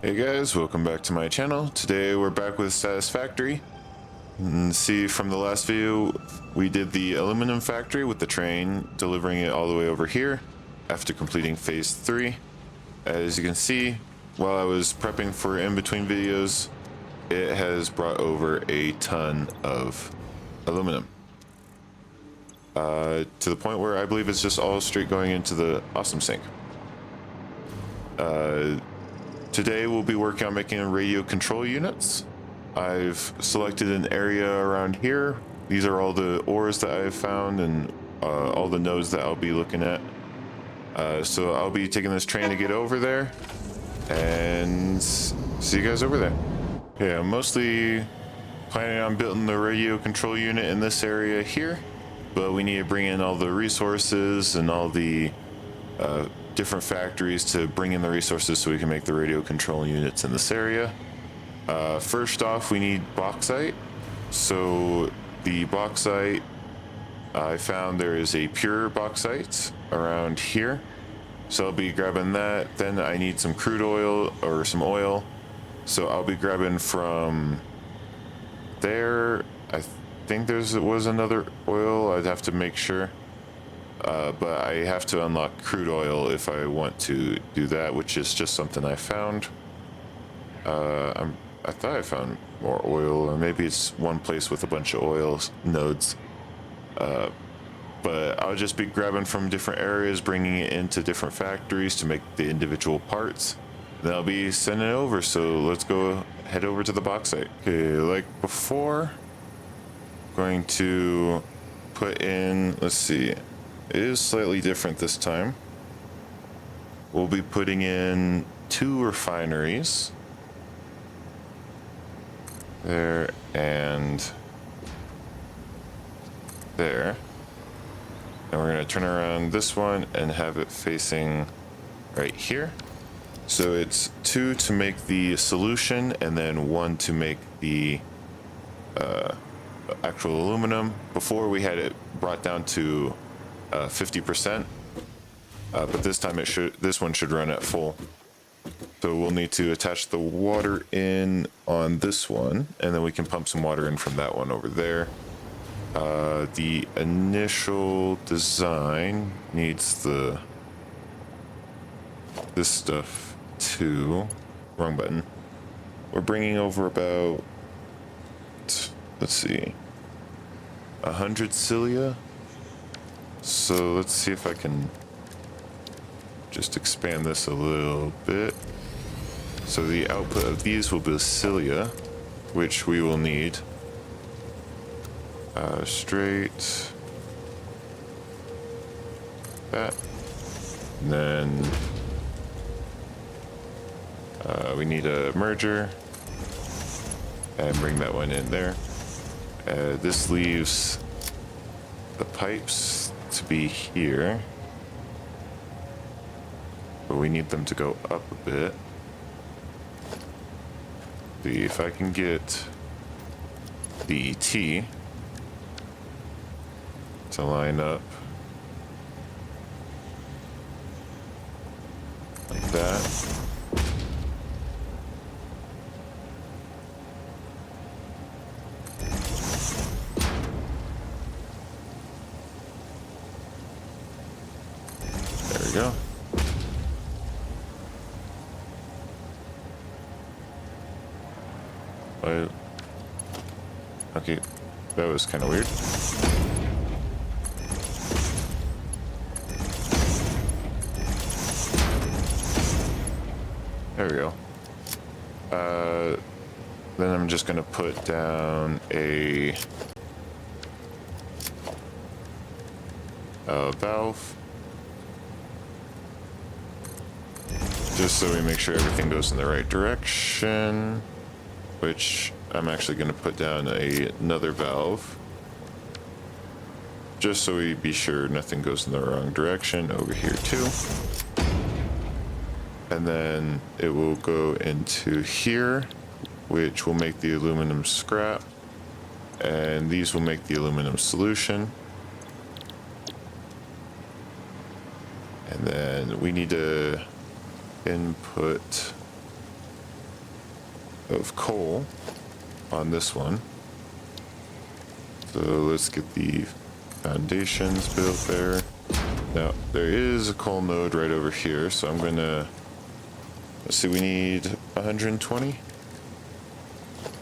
Hey guys, welcome back to my channel. Today we're back with Satisfactory. And see, from the last video, we did the aluminum factory with the train, delivering it all the way over here after completing phase 3. As you can see, while I was prepping for in-between videos, it has brought over a ton of aluminum. To the point where I believe it's just all straight going into the Awesome Sink. Today we'll be working on making radio control units. I've selected an area around here. These are all the ores that I've found and all the nodes that I'll be looking at. So I'll be taking this train to get over there and see you guys over there. Yeah, I'm mostly planning on building the radio control unit in this area here, but we need to bring in all the resources and all the different factories to bring in the resources so we can make the radio control units in this area. First off, we need bauxite. So the bauxite, I found there is a pure bauxite around here. So I'll be grabbing that. Then I need some crude oil or some oil. So I'll be grabbing from there. I think there was another oil. I'd have to make sure. But I have to unlock crude oil if I want to do that, which is just something I found. I thought I found more oil, or maybe it's one place with a bunch of oil nodes. But I'll just be grabbing from different areas, bringing it into different factories to make the individual parts. Then I'll be sending it over, so let's go head over to the bauxite. Okay, like before, going to put in, let's see. It is slightly different this time. We'll be putting in 2 refineries. There and there. And we're going to turn around this one and have it facing right here. So it's 2 to make the solution and then 1 to make the actual aluminum. Before we had it brought down to 50%, but this time this one should run at full. So we'll need to attach the water in on this one, and then we can pump some water in from that one over there. The initial design needs this stuff too. Wrong button. We're bringing over about, let's see, 100 cilia. So let's see if I can just expand this a little bit. So the output of these will be cilia, which we will need. Straight. That. And then we need a merger. And bring that one in there. This leaves the pipes to be here, but we need them to go up a bit. See if I can get the T to line up like that. Go. Okay, that was kind of weird. There we go. Then I'm just gonna put down a valve. Just so we make sure everything goes in the right direction, which I'm actually going to put down another valve, just so we be sure nothing goes in the wrong direction over here too. And then it will go into here, which will make the aluminum scrap, and these will make the aluminum solution. And then we need to input of coal on this one. So let's get the foundations built there. Now, there is a coal node right over here, so I'm gonna, let's see, we need 120.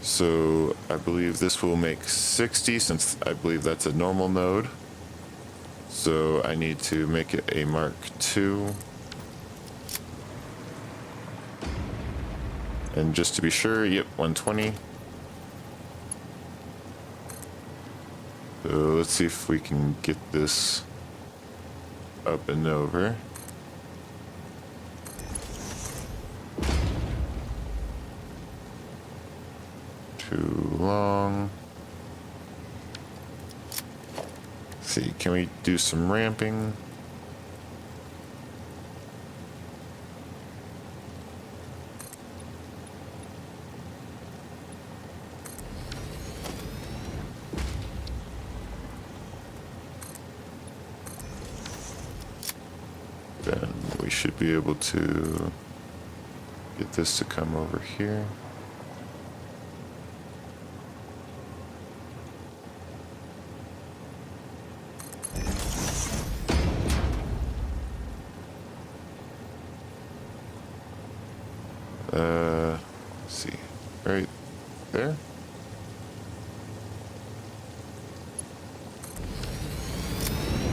So I believe this will make 60, since I believe that's a normal node. So I need to make it a Mark II. And just to be sure, yep, 120. So let's see if we can get this up and over. Too long. Let's see, can we do some ramping? Then we should be able to get this to come over here. Let's see, right there.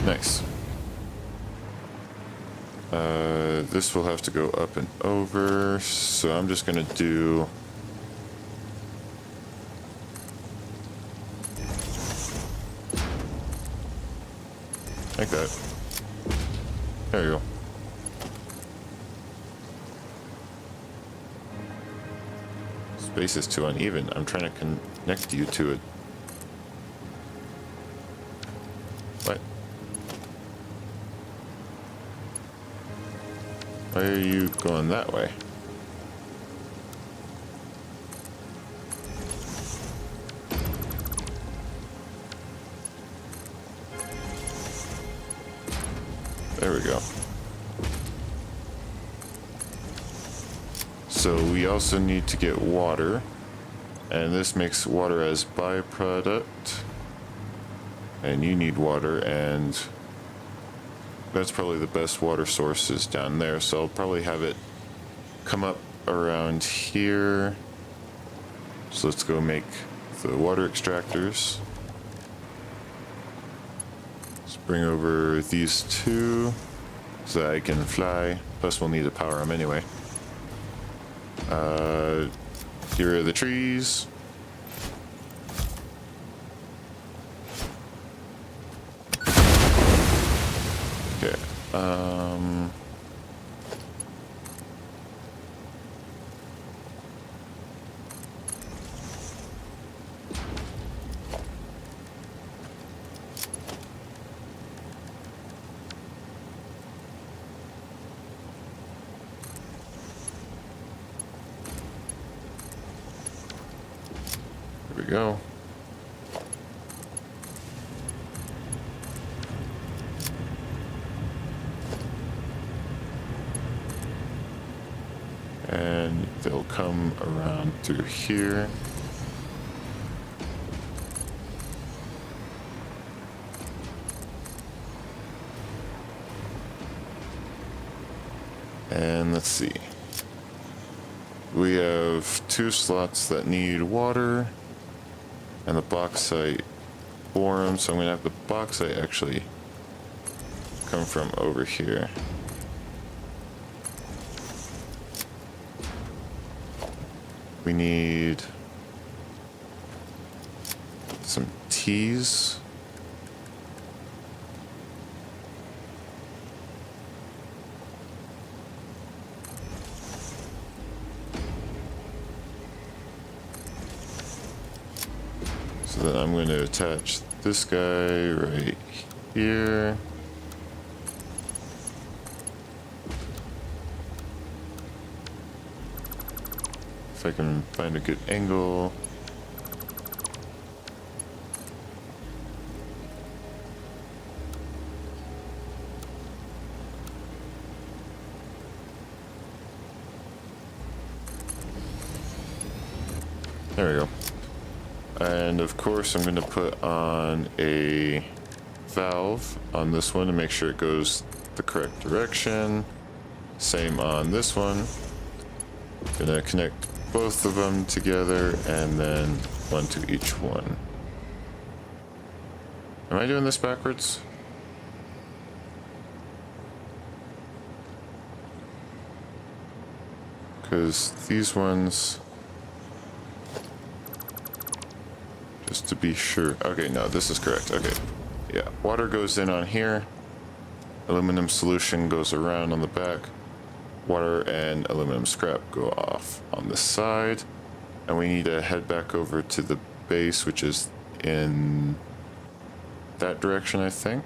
Nice. This will have to go up and over, so I'm just gonna do like that. There you go. Space is too uneven. I'm trying to connect you to it. What? Why are you going that way? There we go. So we also need to get water, and this makes water as byproduct. And you need water, and that's probably the best water sources down there, so I'll probably have it come up around here. So let's go make the water extractors. Let's bring over these two so that I can fly, plus we'll need to power them anyway. Here are the trees. Okay, here we go. And they'll come around through here. And let's see. We have 2 slots that need water and the bauxite borum, so I'm gonna have the bauxite actually come from over here. We need some teas. So then I'm going to attach this guy right here. If I can find a good angle. There we go. And of course, I'm going to put on a valve on this one to make sure it goes the correct direction. Same on this one. Gonna connect both of them together and then one to each one. Am I doing this backwards? Because these ones, just to be sure. Okay, no, this is correct. Okay. Yeah, water goes in on here. Aluminum solution goes around on the back. Water and aluminum scrap go off on the side. And we need to head back over to the base, which is in that direction, I think.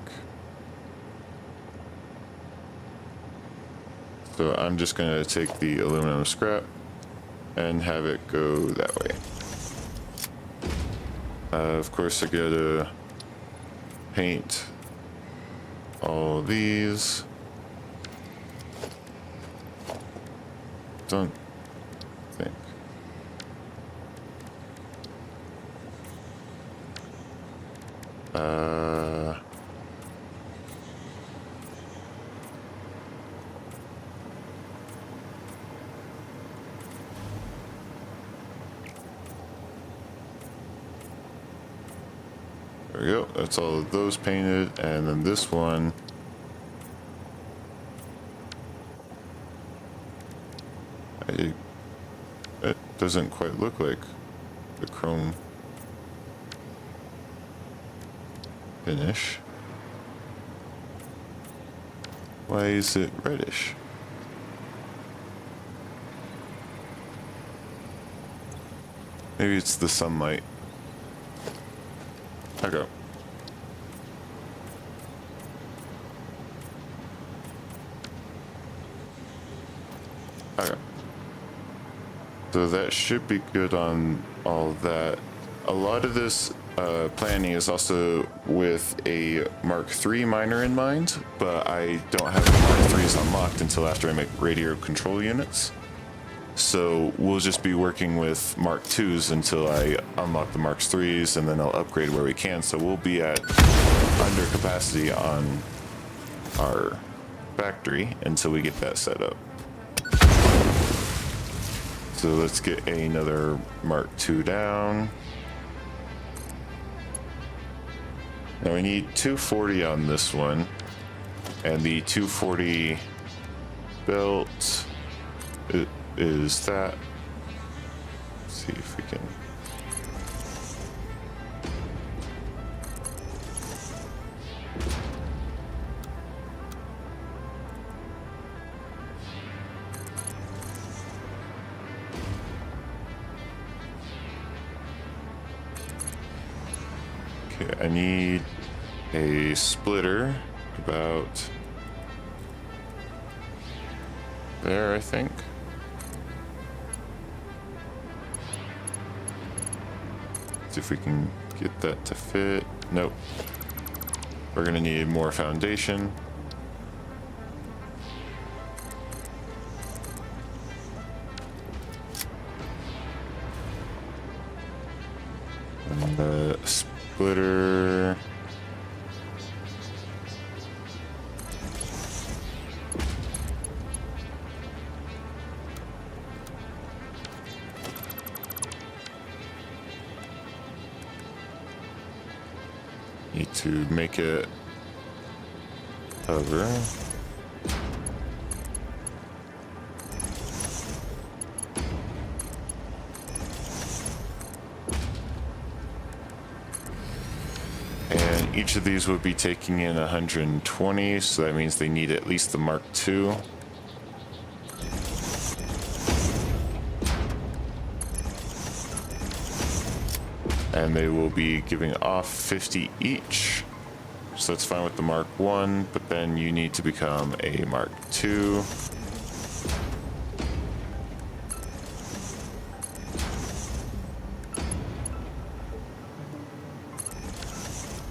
So I'm just going to take the aluminum scrap and have it go that way. Of course, I gotta paint all these. Don't think. There we go. That's all of those painted, and then this one. It doesn't quite look like the chrome finish. Why is it reddish? Maybe it's the sunlight. Okay. Okay. So that should be good on all that. A lot of this planning is also with a Mark III miner in mind, but I don't have the Mark IIIs unlocked until after I make radio control units. So we'll just be working with Mark IIs until I unlock the Mark IIIs, and then I'll upgrade where we can. So we'll be at under capacity on our factory until we get that set up. So let's get another Mark II down. Now we need 240 on this one, and the 240 belt is that. Let's see if we can. Okay, I need a splitter about there, I think. See if we can get that to fit. Nope. We're gonna need more foundation. And the splitter. Need to make it hover. And each of these would be taking in 120, so that means they need at least the Mark II. And they will be giving off 50 each. So that's fine with the Mark I, but then you need to become a Mark II.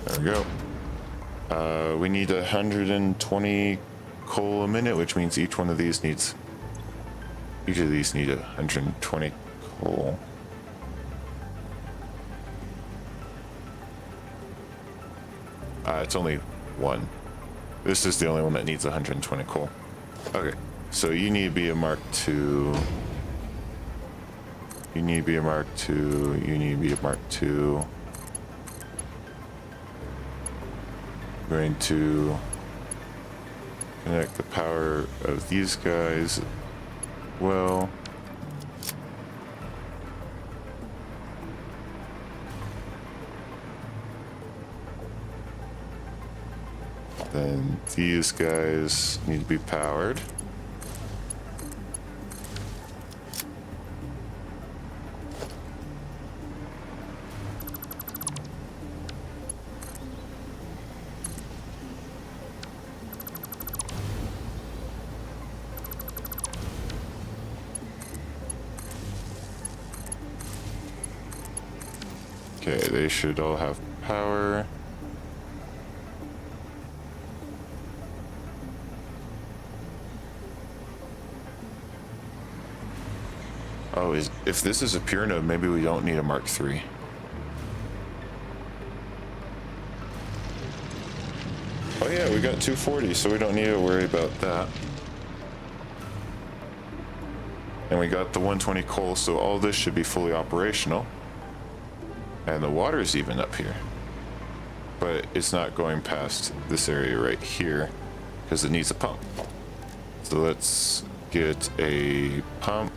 There we go. We need 120 coal a minute, which means each of these need 120 coal. It's only one. This is the only one that needs 120 coal. Okay, so you need to be a Mark II. You need to be a Mark II. You need to be a Mark II. I'm going to connect the power of these guys well. Then these guys need to be powered. Okay, they should all have power. Oh, if this is a pure node, maybe we don't need a Mark III. Oh yeah, we got 240, so we don't need to worry about that. And we got the 120 coal, so all this should be fully operational. And the water's even up here. But it's not going past this area right here because it needs a pump. So let's get a pump.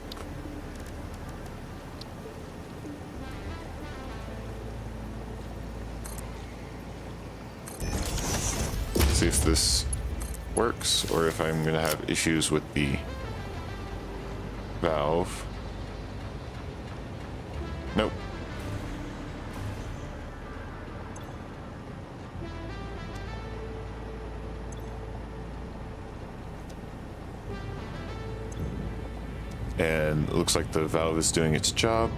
See if this works or if I'm gonna have issues with the valve. Nope. And it looks like the valve is doing its job.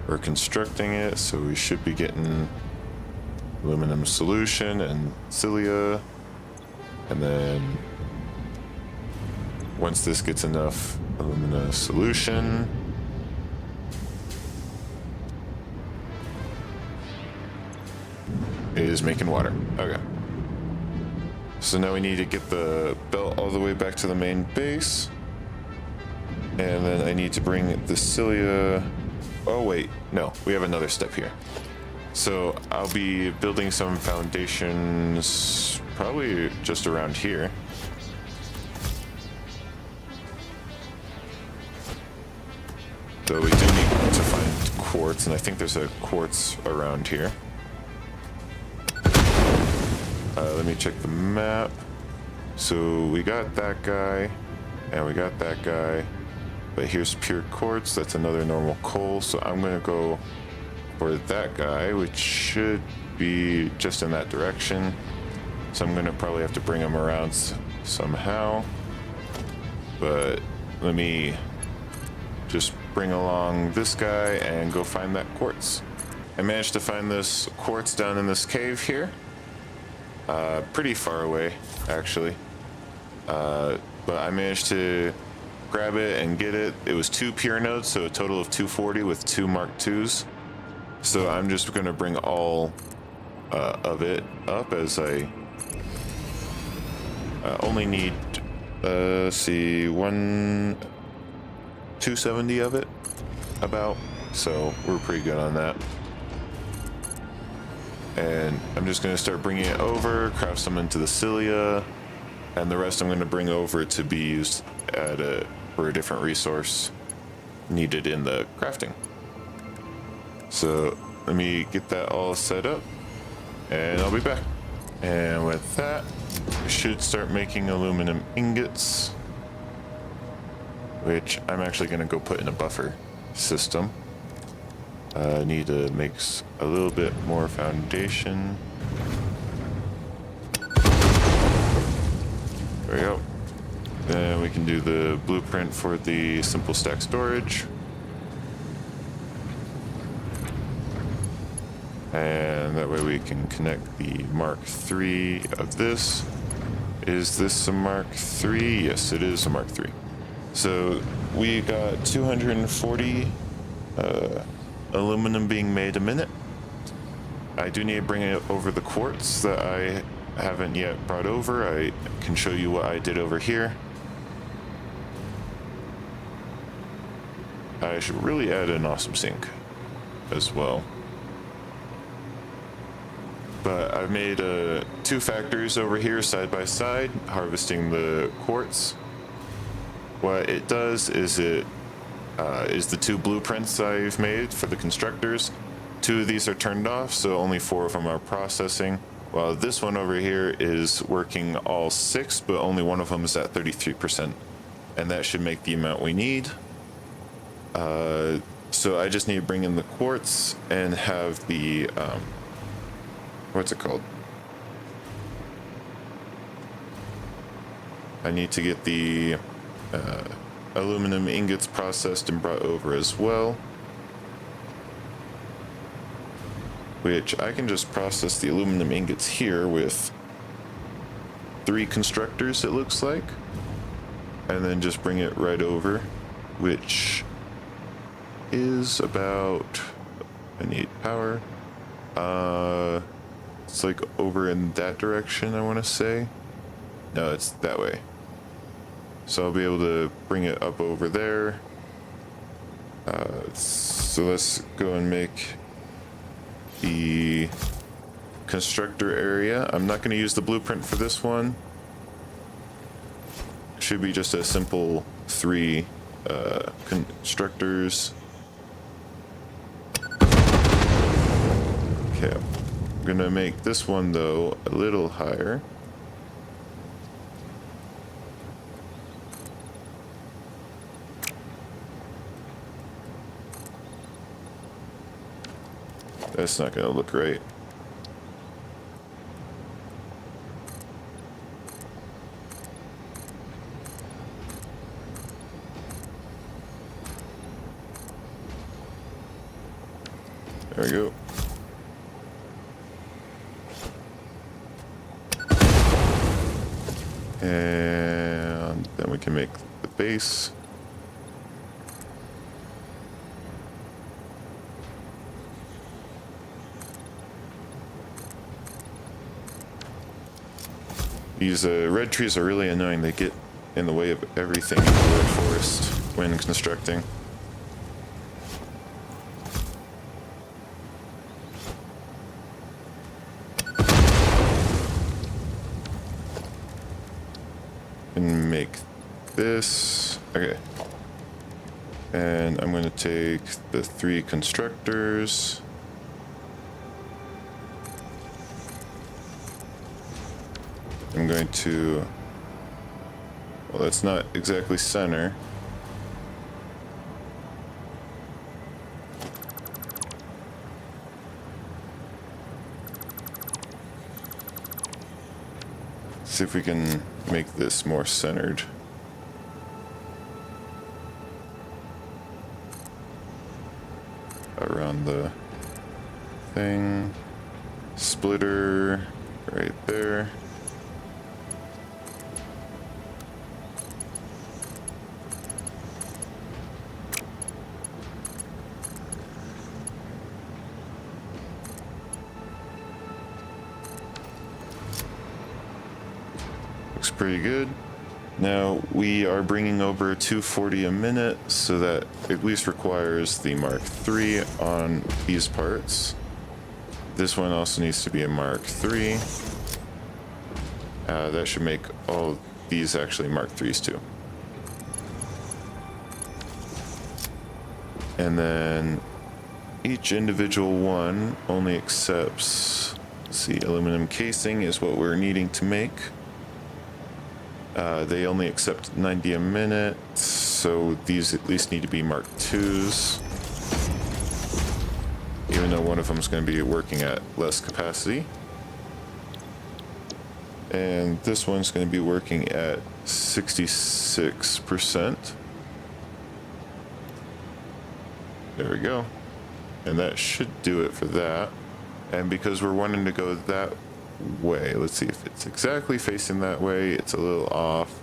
We're constructing it, so we should be getting aluminum solution and cilia. And then once this gets enough aluminum solution, it is making water. Okay. So now we need to get the belt all the way back to the main base. And then I need to bring the cilia. Oh wait, no, we have another step here. So I'll be building some foundations probably just around here. Though we do need to find quartz, and I think there's a quartz around here. Let me check the map. So we got that guy, and we got that guy. But here's pure quartz, that's another normal coal, so I'm gonna go for that guy, which should be just in that direction. So I'm gonna probably have to bring him around somehow. But let me just bring along this guy and go find that quartz. I managed to find this quartz down in this cave here. Pretty far away, actually. But I managed to grab it and get it. It was 2 pure nodes, so a total of 240 with 2 Mark IIs. So I'm just gonna bring all of it up as I only need, see, 270 of it, about. So we're pretty good on that. And I'm just gonna start bringing it over, craft some into the cilia, and the rest I'm gonna bring over to be used for a different resource needed in the crafting. So let me get that all set up and I'll be back. And with that, we should start making aluminum ingots, which I'm actually gonna go put in a buffer system. I need to make a little bit more foundation. There we go. Then we can do the blueprint for the simple stack storage. And that way we can connect the Mark III of this. Is this a Mark III? Yes, it is a Mark III. So we got 240 aluminum being made a minute. I do need to bring it over the quartz that I haven't yet brought over. I can show you what I did over here. I should really add an awesome sink as well. But I've made two factories over here side by side, harvesting the quartz. What it does is it is the two blueprints I've made for the constructors. Two of these are turned off, so only 4 of them are processing. While this one over here is working all 6, but only one of them is at 33%. And that should make the amount we need. So I just need to bring in the quartz and have the, what's it called? I need to get the aluminum ingots processed and brought over as well. Which I can just process the aluminum ingots here with 3 constructors, it looks like. And then just bring it right over, which is about, I need power. It's like over in that direction, I want to say. No, it's that way. So I'll be able to bring it up over there. So let's go and make the constructor area. I'm not going to use the blueprint for this one. Should be just a simple 3 constructors. Okay, I'm going to make this one though a little higher. That's not going to look right. There we go. And then we can make the base. These red trees are really annoying. They get in the way of everything in the wood forest when constructing. And make this. Okay. And I'm going to take the 3 constructors. I'm going to, well, that's not exactly center. See if we can make this more centered. Around the thing. Splitter right there. Looks pretty good. Now we are bringing over 240 a minute, so that at least requires the Mark III on these parts. This one also needs to be a Mark III. That should make all these actually Mark IIIs too. And then each individual one only accepts, let's see, aluminum casing is what we're needing to make. They only accept 90 a minute, so these at least need to be Mark IIs. Even though one of them is going to be working at less capacity. And this one's going to be working at 66%. There we go. And that should do it for that. And because we're wanting to go that way, let's see if it's exactly facing that way. It's a little off.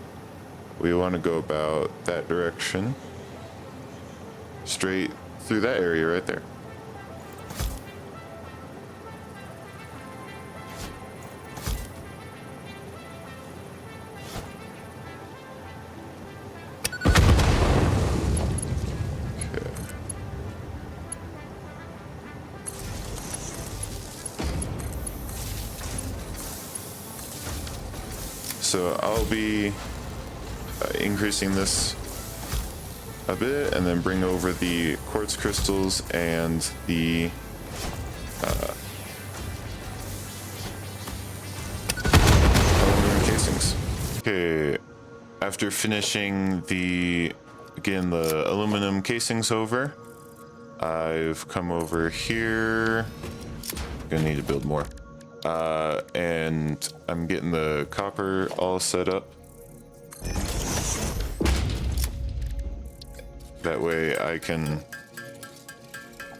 we want to go about that direction, straight through that area right there. So I'll be increasing this a bit and then bring over the quartz crystals and the aluminum casings. Okay, after finishing the aluminum casings over, I've come over here. Gonna need to build more. And I'm getting the copper all set up. That way I can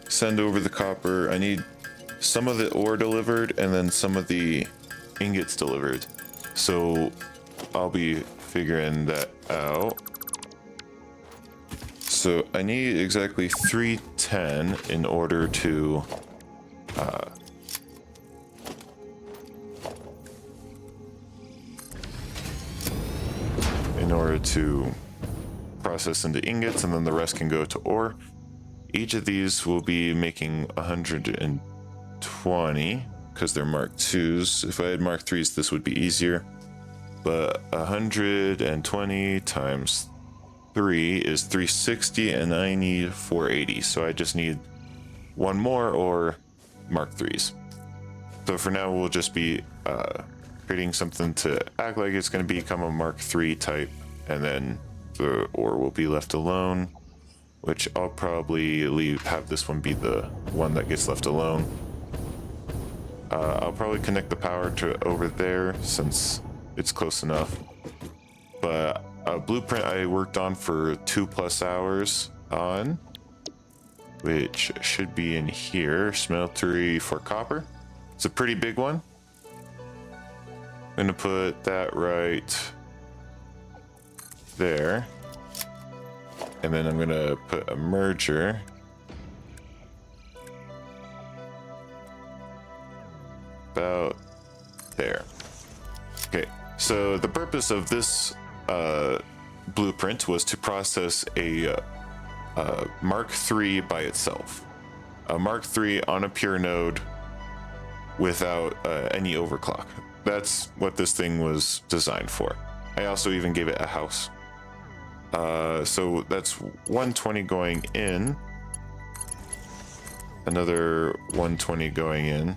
send over the copper. I need some of the ore delivered and then some of the ingots delivered. So I'll be figuring that out. So I need exactly 310 in order to process into ingots, and then the rest can go to ore. Each of these will be making 120 because they're Mark IIs. If I had Mark IIIs, this would be easier. But 120 times 3 is 360, and I need 480. So I just need one more or Mark IIIs. So for now, we'll just be creating something to act like it's going to become a Mark III type, and then the ore will be left alone, which I'll probably have this one be the one that gets left alone. I'll probably connect the power to over there since it's close enough. But a blueprint I worked on for 2+ hours on, which should be in here, smeltery for copper. It's a pretty big one. I'm gonna put that right there, and then I'm gonna put a merger about there. Okay, so the purpose of this blueprint was to process a Mark III by itself, a Mark III on a pure node without any overclock. That's what this thing was designed for. I also even gave it a house. So that's 120 going in, another 120 going in.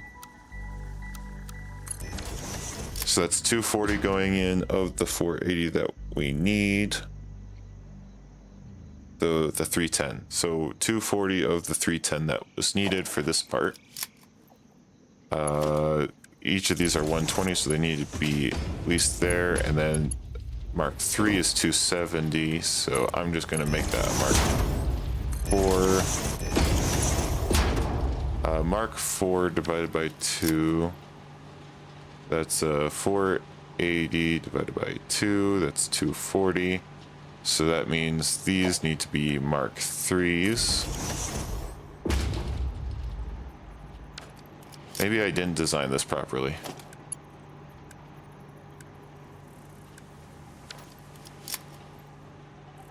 So that's 240 going in of the 480 that we need. The 310. So 240 of the 310 that was needed for this part. Each of these are 120, so they need to be at least there, and then Mark III is 270, so I'm just gonna make that Mark IV. Mark IV divided by 2, that's 480 divided by 2, that's 240. So that means these need to be Mark IIIs. Maybe I didn't design this properly.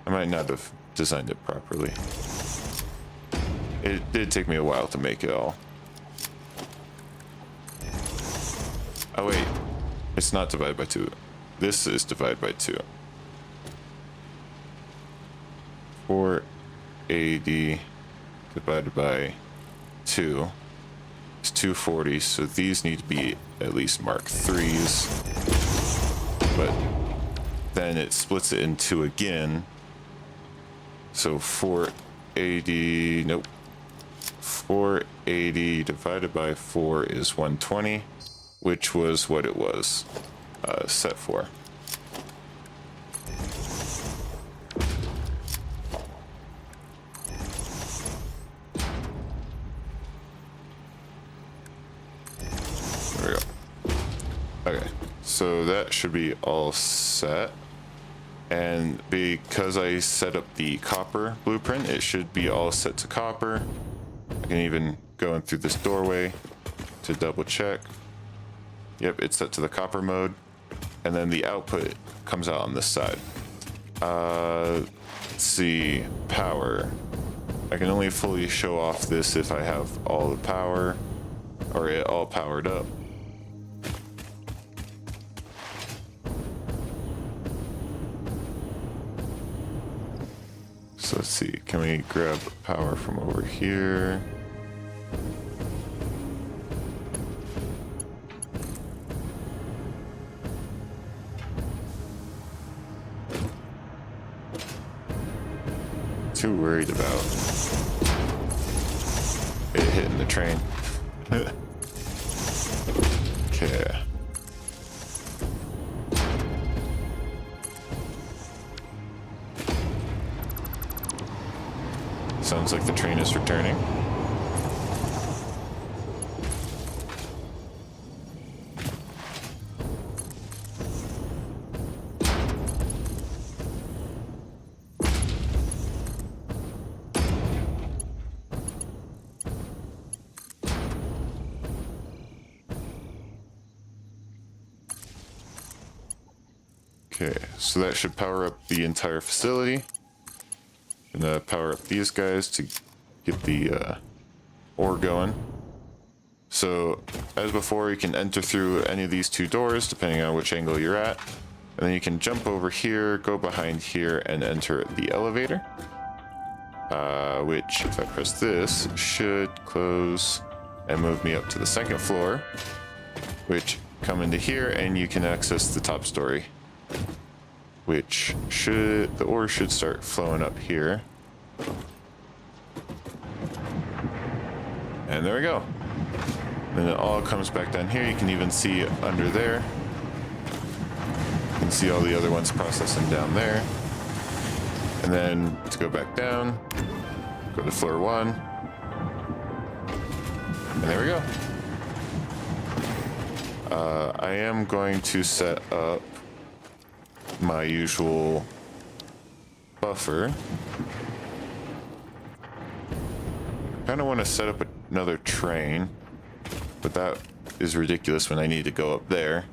I might not have designed it properly. It did take me a while to make it all. Oh wait, it's not divided by 2. This is divided by 2. 480 divided by 2 is 240, so these need to be at least Mark IIIs. But then it splits it in 2 again. So 480, nope. 480 divided by 4 is 120, which was what it was set for. There we go. Okay, so that should be all set. And because I set up the copper blueprint, it should be all set to copper. I can even go in through this doorway to double check. Yep, it's set to the copper mode. And then the output comes out on this side. Let's see, power. I can only fully show off this if I have all the power, or it all powered up. So let's see, can we grab power from over here? Too worried about it hitting the train. Okay. Sounds like the train is returning. Okay, so that should power up the entire facility. And power up these guys to get the ore going. So, as before, you can enter through any of these two doors, depending on which angle you're at. And then you can jump over here, go behind here, and enter the elevator. Which, if I press this, should close and move me up to the second floor. Which, come into here, and you can access the top story. Which the ore should start flowing up here. And there we go. Then it all comes back down here. You can even see under there. You can see all the other ones processing down there. And then to go back down, go to floor 1. And there we go. I am going to set up my usual buffer. Kind of want to set up another train, but that is ridiculous when I need to go up there.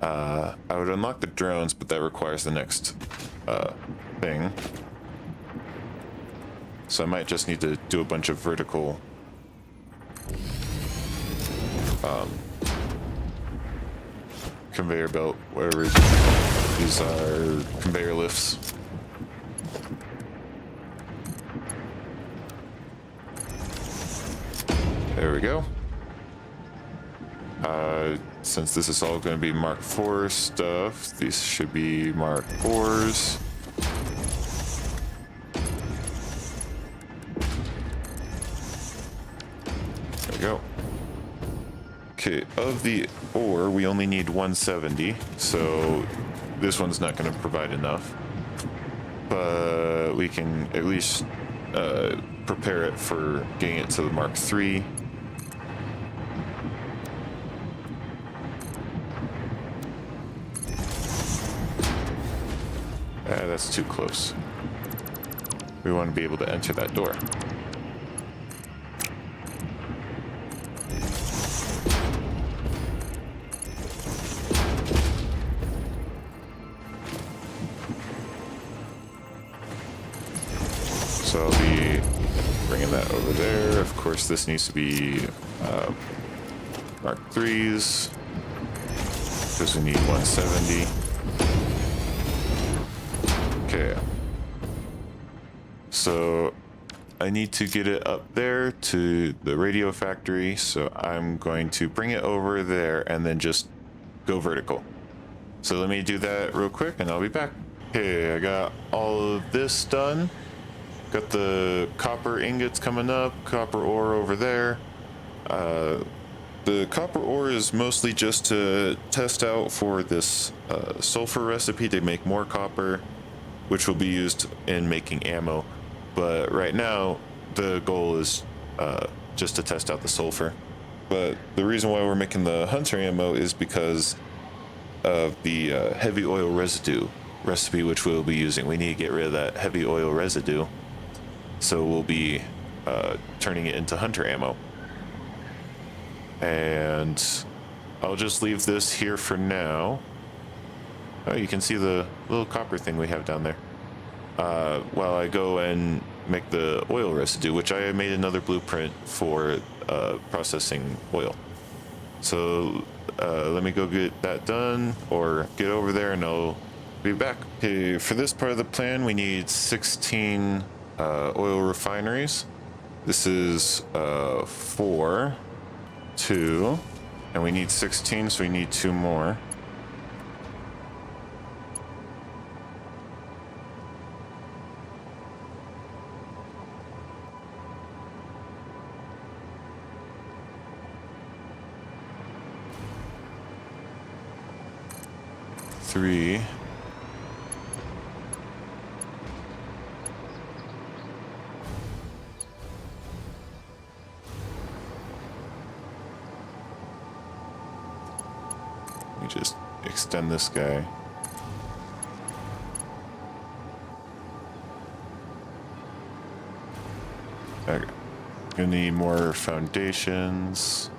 I would unlock the drones, but that requires the next thing. So I might just need to do a bunch of vertical conveyor belt, whatever these are, conveyor lifts. There we go. Since this is all going to be Mark IV stuff, these should be Mark IVs. There we go. Okay, of the ore, we only need 170, so this one's not going to provide enough. But we can at least prepare it for getting it to the Mark III. That's too close. We want to be able to enter that door. So I'll be bringing that over there. Of course, this needs to be Mark IIIs, because we need 170. Okay. So I need to get it up there to the radio factory, so I'm going to bring it over there and then just go vertical. So let me do that real quick and I'll be back. Okay, I got all of this done. Got the copper ingots coming up, copper ore over there. The copper ore is mostly just to test out for this sulfur recipe to make more copper, which will be used in making ammo. But right now, the goal is just to test out the sulfur. But the reason why we're making the hunter ammo is because of the heavy oil residue recipe, which we'll be using. We need to get rid of that heavy oil residue. So we'll be turning it into hunter ammo. And I'll just leave this here for now. Oh, you can see the little copper thing we have down there. While I go and make the oil residue, which I made another blueprint for processing oil. So let me go get that done, or get over there and I'll be back. Okay, for this part of the plan, we need 16 oil refineries. This is 4, 2, and we need 16, so we need 2 more. Three. Let me just extend this guy. Okay. Gonna need more foundations.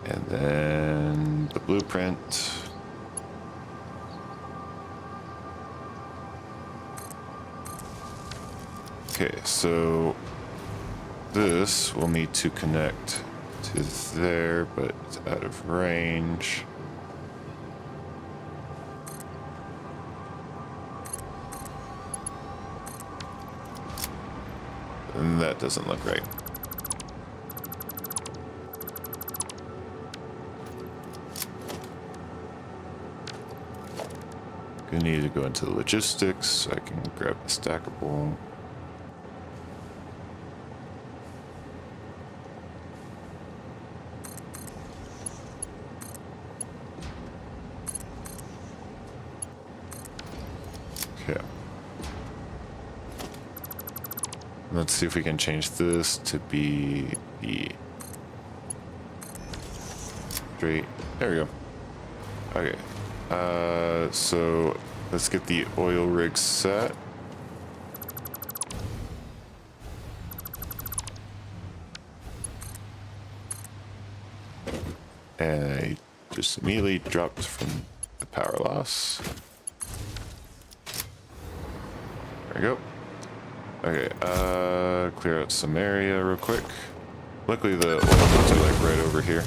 And then the blueprint. Okay, so this will need to connect to there, but it's out of range. And that doesn't look right. Gonna need to go into the logistics so I can grab the stackable. Okay. Let's see if we can change this to be the straight. There we go. Okay. So let's get the oil rig set. And I just immediately dropped from the power loss. There we go. Okay, clear out some area real quick. Luckily the oil fields are like right over here.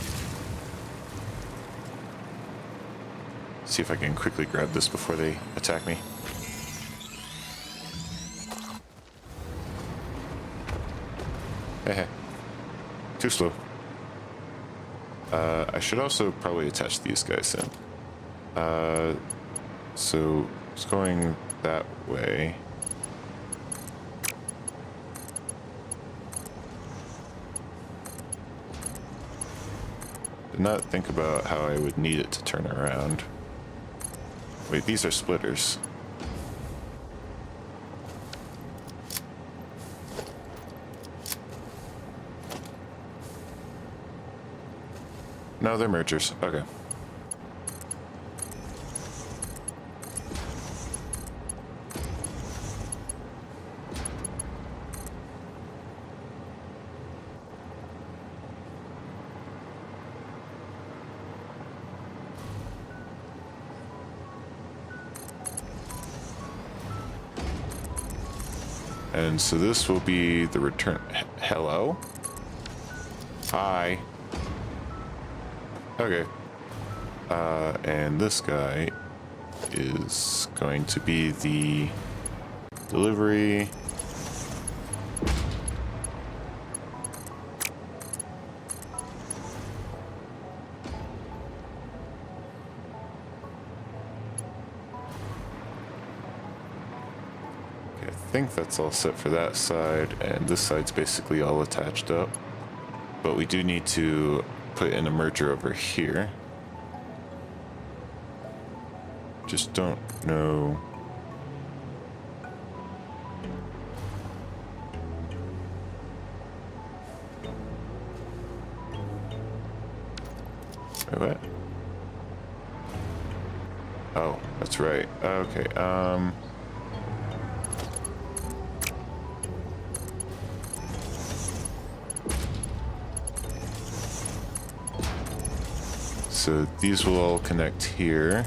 See if I can quickly grab this before they attack me. Hey, too slow. I should also probably attach these guys in. So it's going that way. Did not think about how I would need it to turn around. Wait, these are splitters. No, they're mergers. Okay. And so this will be the return. Hello? Hi. Okay. And this guy is going to be the delivery. Okay, I think that's all set for that side, and this side's basically all attached up. But we do need to put in a merger over here. Just don't know Wait, what? Oh, that's right. Okay, so these will all connect here.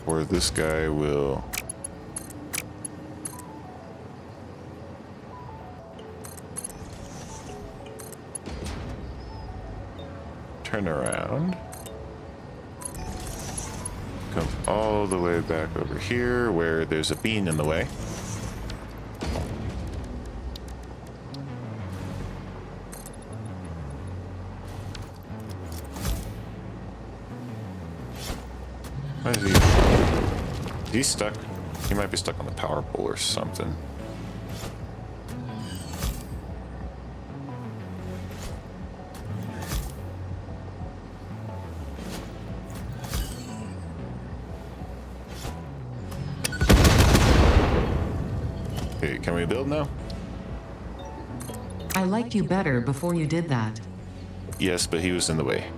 Or this guy will... turn around. Come all the way back over here where there's a bean in the way. Why is he? He's stuck. He might be stuck on the power pole or something. Okay, can we build now? I liked you better before you did that. Yes, but he was in the way.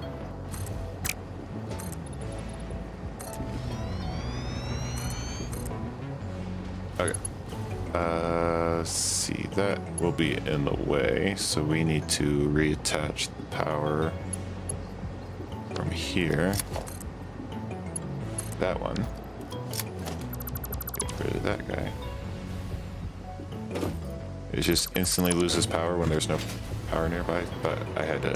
Okay. See, that will be in the way, so we need to reattach the power from here. That one. Get rid of that guy. It just instantly loses power when there's no power nearby, but I had to...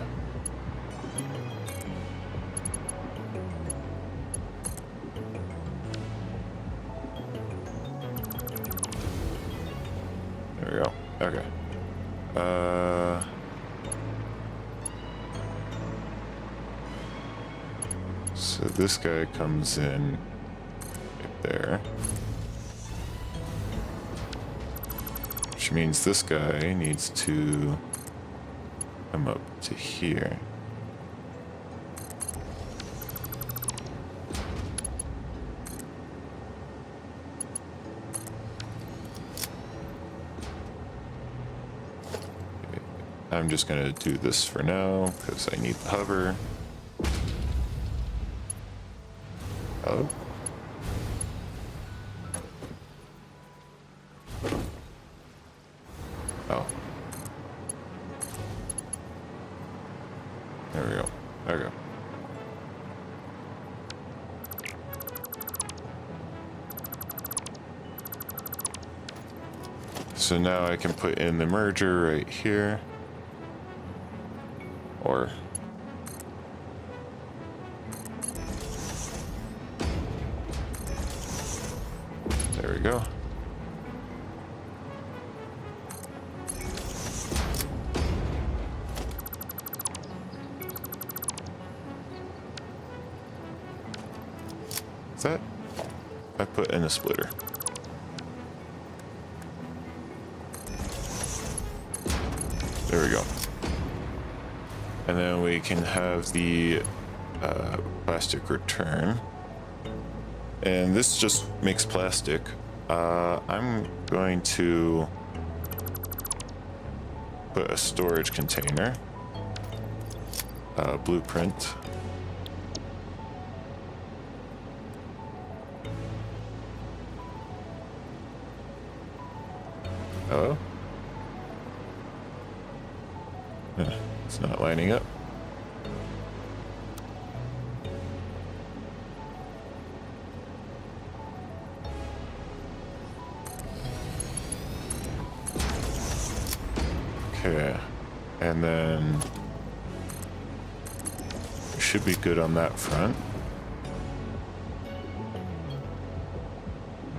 There we go. Okay. So this guy comes in right there. Which means this guy needs to come up to here. I'm just gonna do this for now because I need the hover. Oh. Oh. There we go. There we go. So now I can put in the merger right here. Or... there we go. Is that? I put in a splitter. There we go. And then we can have the plastic return. And this just makes plastic. I'm going to put a storage container. Blueprint. Oh? It's not lining up. Okay, and then we should be good on that front.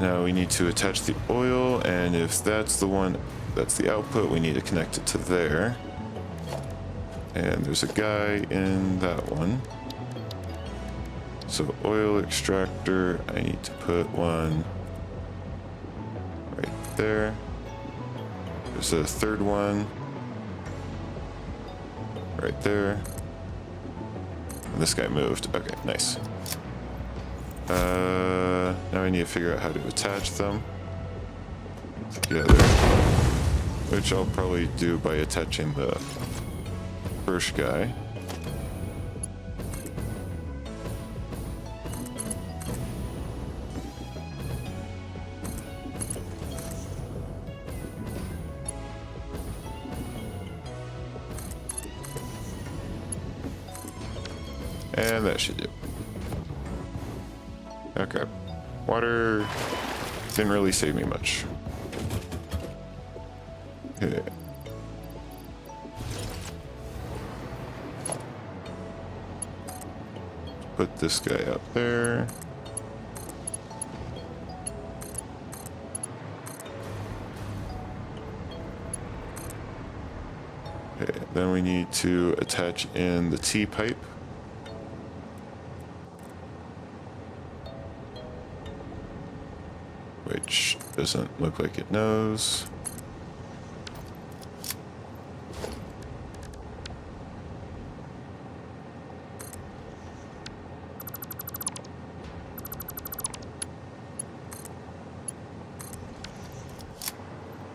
Now we need to attach the oil, and if that's the one, that's the output, we need to connect it to there. And there's a guy in that one. So oil extractor, I need to put one right there. There's a third one right there. And this guy moved. Okay, nice. Now I need to figure out how to attach them. together, which I'll probably do by attaching the first guy. And that should do. Okay. Water didn't really save me much. Okay. Put this guy up there. Okay, then we need to attach in the T-pipe. Which doesn't look like it knows.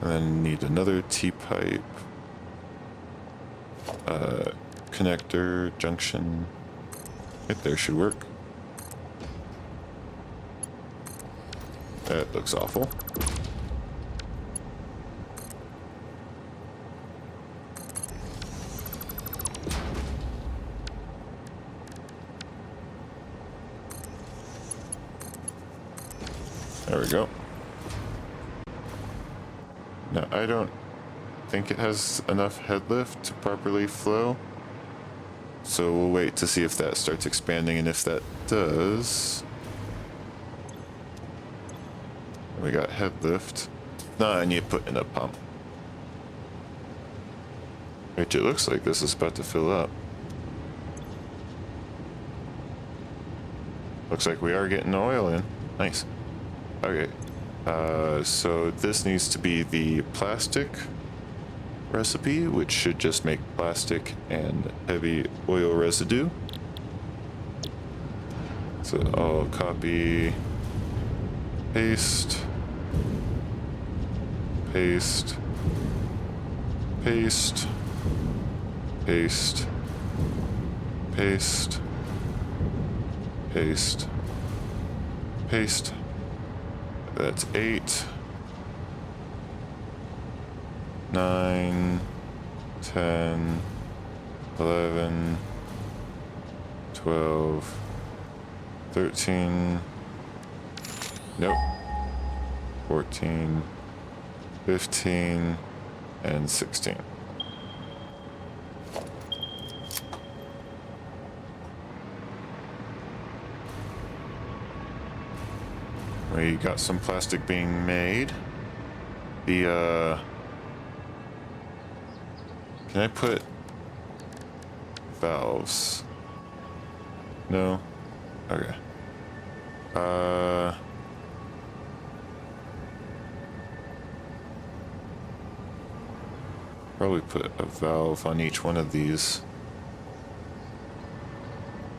And then need another T-pipe. Connector, junction. Right there should work. That looks awful. There we go. Now, I don't think it has enough head lift to properly flow. So we'll wait to see if that starts expanding, and if that does... We got head lift. No, I need to put in a pump. Which it looks like this is about to fill up. Looks like we are getting oil in. Nice. Okay. So this needs to be the plastic recipe, which should just make plastic and heavy oil residue. So I'll copy, paste, paste, paste, paste, paste, paste, paste. That's 8, 9, 10, 11, 12, 13, nope, 14, 15, and 16. We got some plastic being made. The, can I put valves? No? Okay. Probably put a valve on each one of these.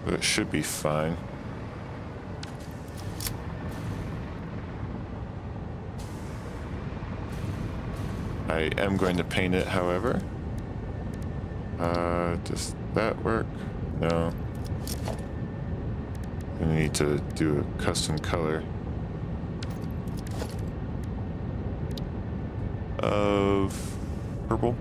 But it should be fine. I am going to paint it, however. Does that work? No. I need to do a custom color of purple.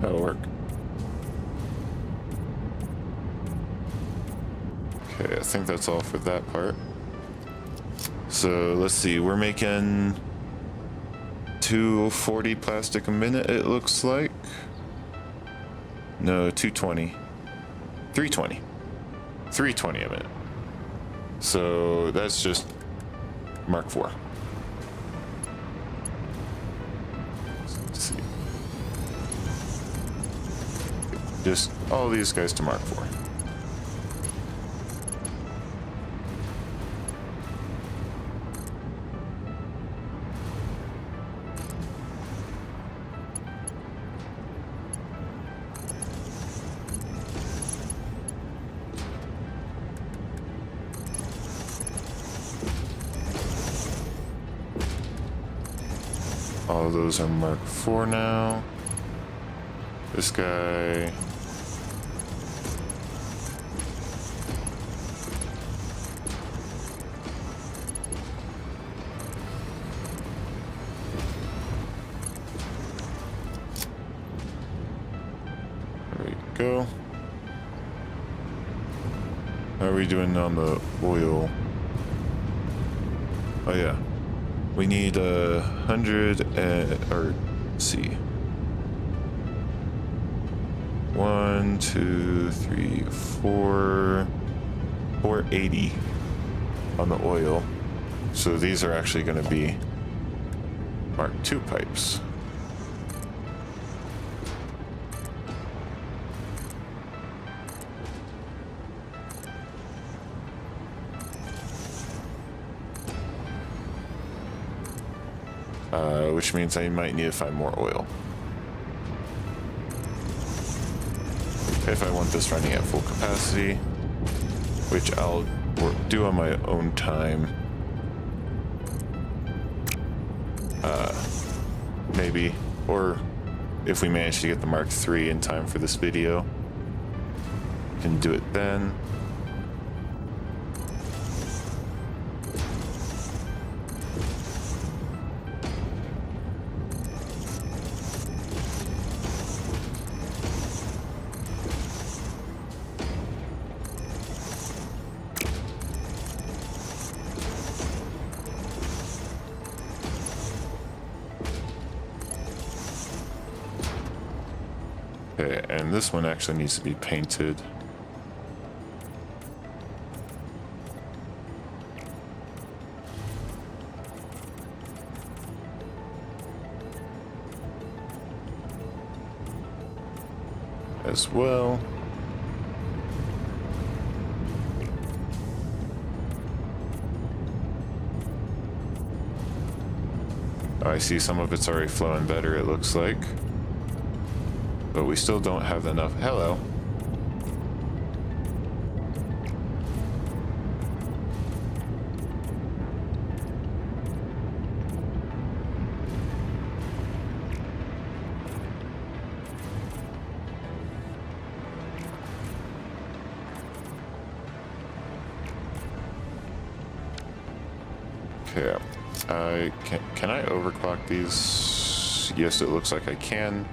That'll work. Okay, I think that's all for that part. So let's see, we're making 240 plastic a minute, it looks like. No, 220. 320. 320 a minute. So that's just Mark IV. Let's see. Just all these guys to Mark IV. All those are Mark 4 now. This guy. There we go. How are we doing on the oil? Oh yeah. We need 100 or let's see. 1, 2, 3, 4, 480 on the oil. So these are actually going to be Mark II pipes. Which means I might need to find more oil. If I want this running at full capacity, which I'll do on my own time. Maybe, or if we manage to get the Mark III in time for this video, we can do it then. Okay, and this one actually needs to be painted. As well. Oh, I see some of it's already flowing better, it looks like. But we still don't have enough. Hello. Okay. Can I overclock these? Yes, it looks like I can.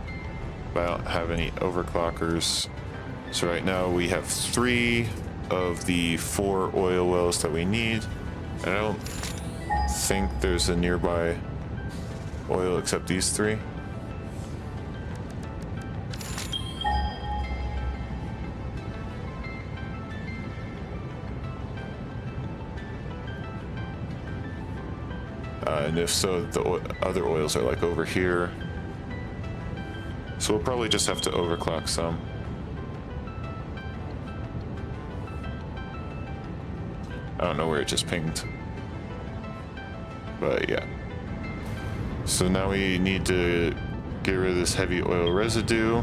I don't have any overclockers. So right now we have 3 of the 4 oil wells that we need. And I don't think there's a nearby oil except these 3. And if so, the other oils are like over here. So we'll probably just have to overclock some. I don't know where it just pinged. But yeah. So now we need to get rid of this heavy oil residue.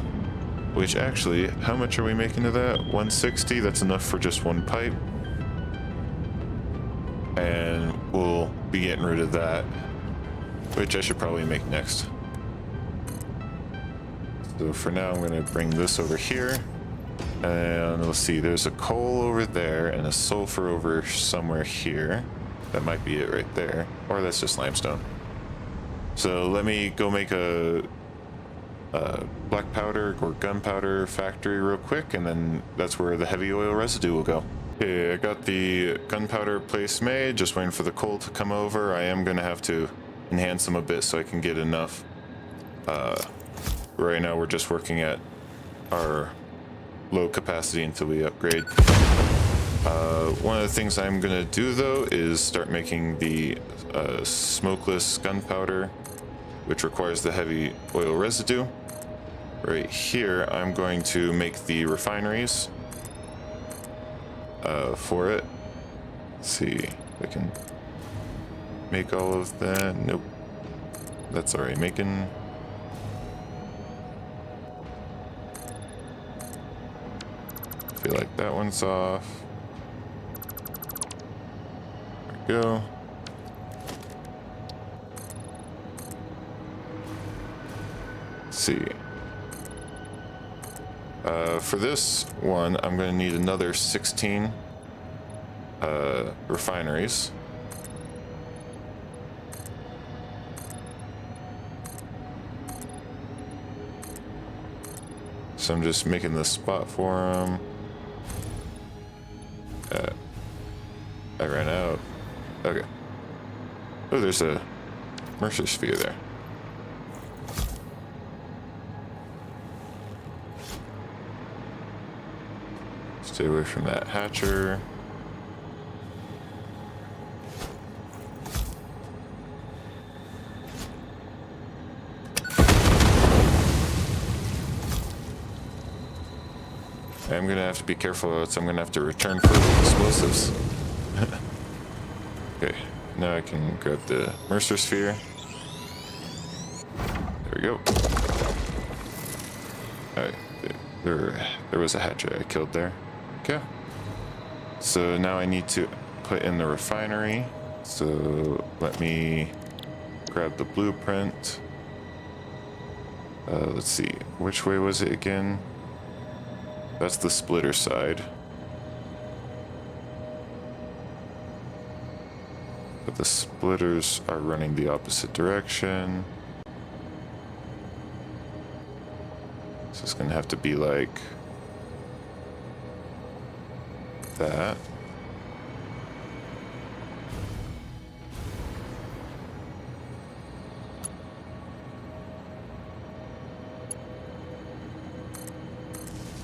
Which actually, how much are we making of that? 160? That's enough for just one pipe. And we'll be getting rid of that. Which I should probably make next. So for now, I'm going to bring this over here. And let's see, there's a coal over there and a sulfur over somewhere here. That might be it right there. Or that's just limestone. So let me go make a black powder or gunpowder factory real quick, and then that's where the heavy oil residue will go. Okay, I got the gunpowder place made, just waiting for the coal to come over. I am going to have to enhance them a bit so I can get enough. Right now we're just working at our low capacity until we upgrade. One of the things I'm gonna do though is start making the smokeless gunpowder, which requires the heavy oil residue. Right here, I'm going to make the refineries for it. Let's see if I can make all of that. Nope, that's already making. Feel like that one's off. There we go. see. For this one, I'm going to need another 16 refineries. So I'm just making the spot for them. I ran out. Okay. Oh, there's a Mercer sphere there. Stay away from that hatcher. I'm gonna have to be careful, else I'm gonna have to return for explosives. Okay, now I can grab the Mercer sphere. There we go. Alright, there was a hatchet I killed there. Okay. So now I need to put in the refinery. So let me grab the blueprint. Let's see, which way was it again? That's the splitter side. But the splitters are running the opposite direction. So it's gonna have to be like that.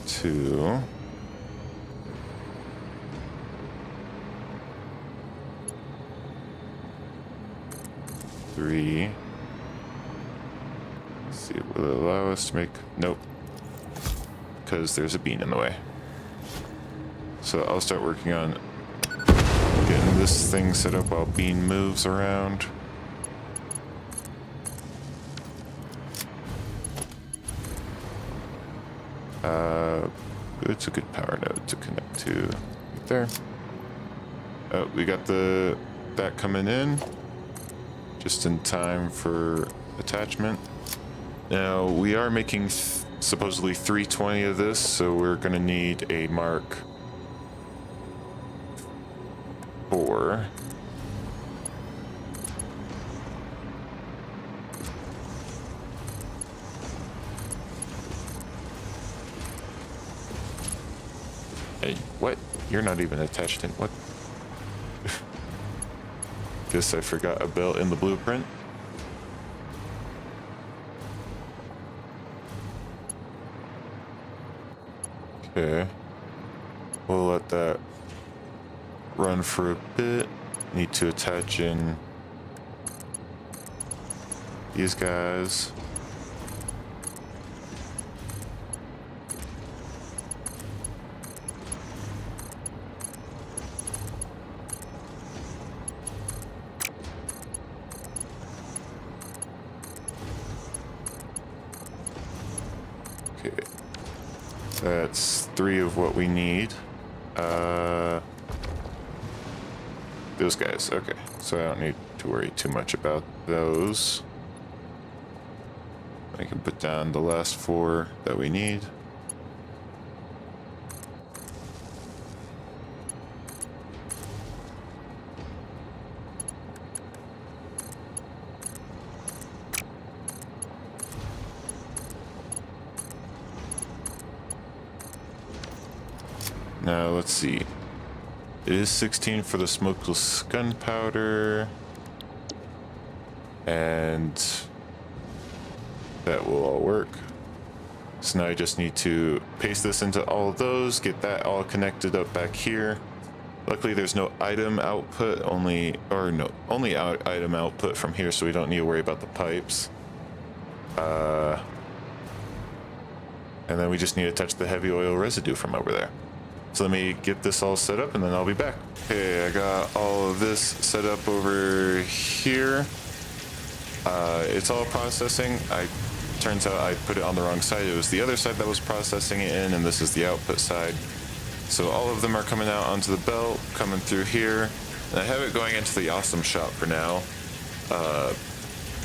Two. Three. Let's see, will it allow us to make... Nope. Because there's a bean in the way. So I'll start working on getting this thing set up while bean moves around. It's a good power node to connect to right there. Oh, we got that coming in just in time for attachment. Now we are making supposedly 320 of this, so we're gonna need a Mark 4. Hey, what? You're not even attached in what? Guess I forgot a belt in the blueprint. Okay. We'll let that run for a bit. Need to attach in these guys. Okay. That's 3 of what we need. Those guys, okay. So I don't need to worry too much about those. I can put down the last 4 that we need. Now let's see. It is 16 for the smokeless gunpowder, and that will all work. So now I just need to paste this into all of those, get that all connected up back here. Luckily there's no item output, only item output from here, so we don't need to worry about the pipes. And then we just need to touch the heavy oil residue from over there. So let me get this all set up and then I'll be back. Okay, I got all of this set up over here. It's all processing. Turns out I put it on the wrong side. It was the other side that was processing it in, and this is the output side. So all of them are coming out onto the belt, coming through here. And I have it going into the awesome shop for now.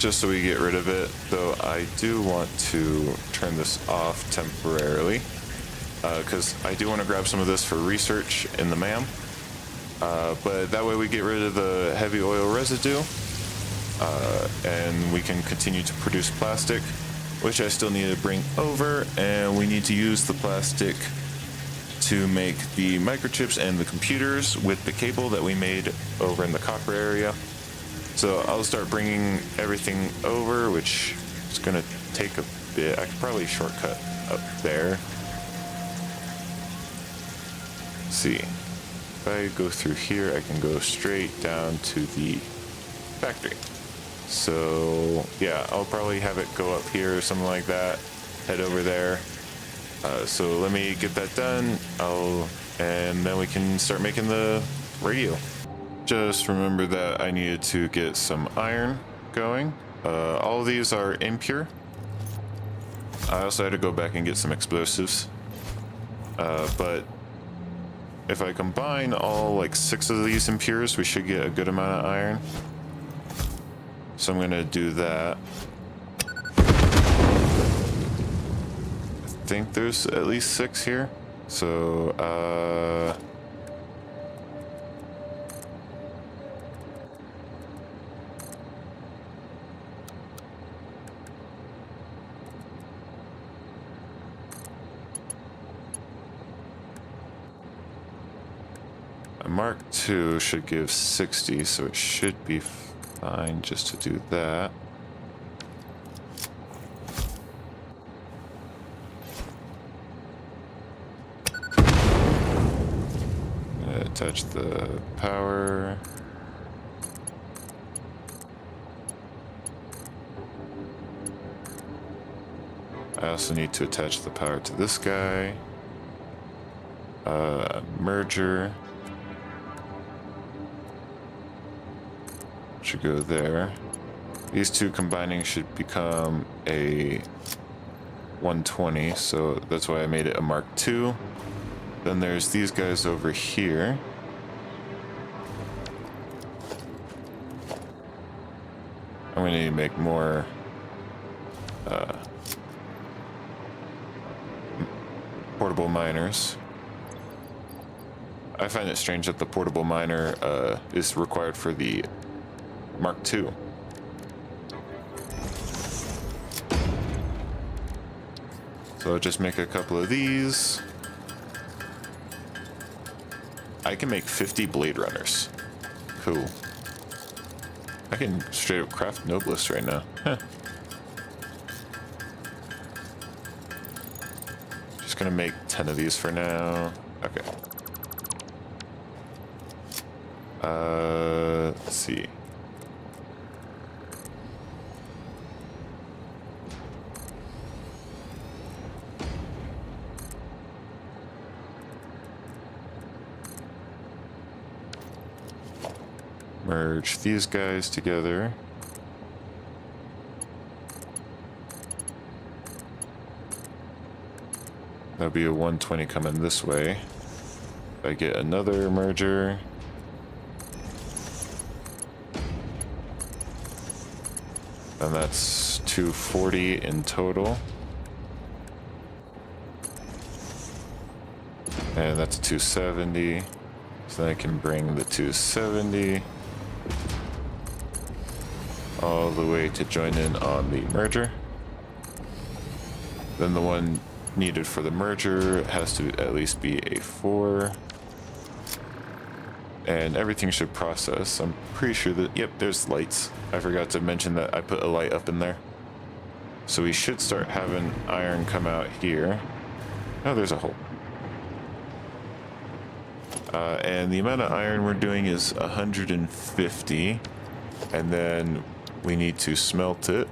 just so we get rid of it, though I do want to turn this off temporarily, because I do want to grab some of this for research in the MAM, but that way we get rid of the heavy oil residue, and we can continue to produce plastic, which I still need to bring over, and we need to use the plastic to make the microchips and the computers with the cable that we made over in the copper area. So I'll start bringing everything over, which is going to take a bit. I could probably shortcut up there. Let's see. If I go through here, I can go straight down to the factory. So yeah, I'll probably have it go up here or something like that. Head over there. So let me get that done. And then we can start making the radio. Just remember that I needed to get some iron going. All of these are impure. I also had to go back and get some explosives. But if I combine all like 6 of these impures, we should get a good amount of iron. So I'm gonna do that. I think there's at least 6 here. So, a Mark II should give 60, so it should be fine just to do that. Attach the power. I also need to attach the power to this guy. Merger. Should go there. These two combining should become a 120, so that's why I made it a Mark II. Then there's these guys over here. I'm gonna need to make more portable miners. I find it strange that the portable miner is required for the Mark II. So I'll just make a couple of these. I can make 50 Blade Runners. Cool. I can straight up craft Noblest right now. Huh. Just gonna make 10 of these for now. Okay. Let's see. Merge these guys together. That'll be a 120 coming this way. If I get another merger. Then that's 240 in total. And that's 270. So then I can bring the 270 all the way to join in on the merger. Then the one needed for the merger has to at least be a 4. And everything should process. I'm pretty sure that, yep, there's lights. I forgot to mention that I put a light up in there. So we should start having iron come out here. Oh, there's a hole. And the amount of iron we're doing is 150. And then we need to smelt it.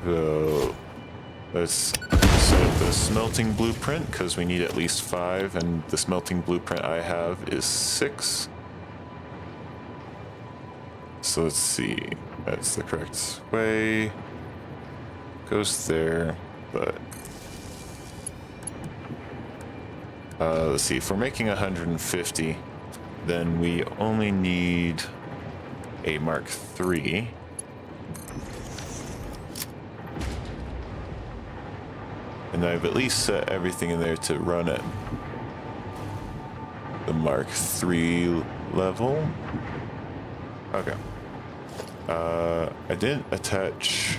So let's set up the smelting blueprint because we need at least 5, and the smelting blueprint I have is 6. So let's see, that's the correct way. goes there, but let's see, if we're making 150, then we only need a Mark III. And I've at least set everything in there to run at the Mark III level. Okay. I didn't attach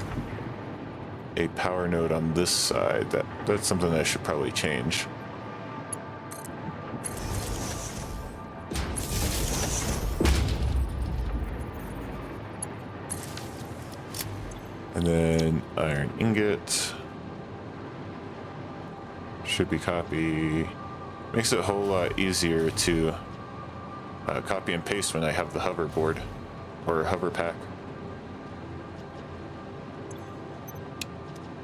a power node on this side. That's something I should probably change. And then iron ingot. Should be copy. Makes it a whole lot easier to copy and paste when I have the hoverboard or hover pack.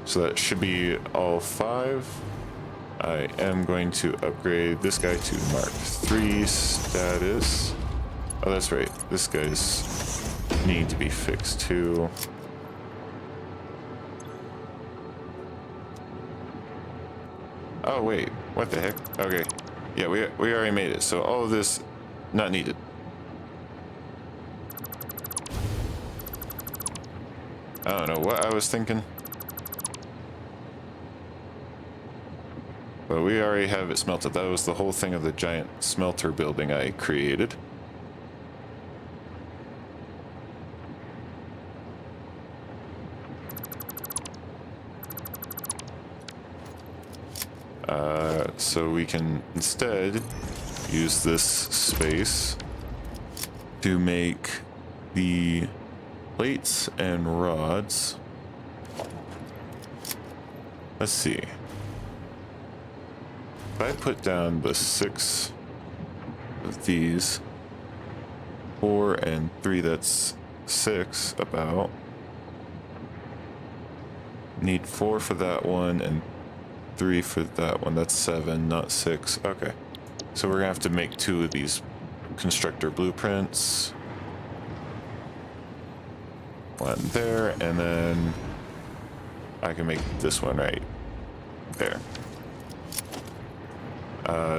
So that should be all 5. I am going to upgrade this guy to Mark III status. Oh, that's right. This guy's need to be fixed too. Oh wait, what the heck? Okay, yeah, we already made it. So all of this not needed. I don't know what I was thinking. But we already have it smelted. That was the whole thing of the giant smelter building I created. So we can instead use this space to make the plates and rods. Let's see. If I put down the 6 of these, 4 and 3, that's 6 about. Need 4 for that one and 3 for that one. That's 7, not 6. Okay. So we're gonna have to make 2 of these constructor blueprints. One there, and then I can make this one right there.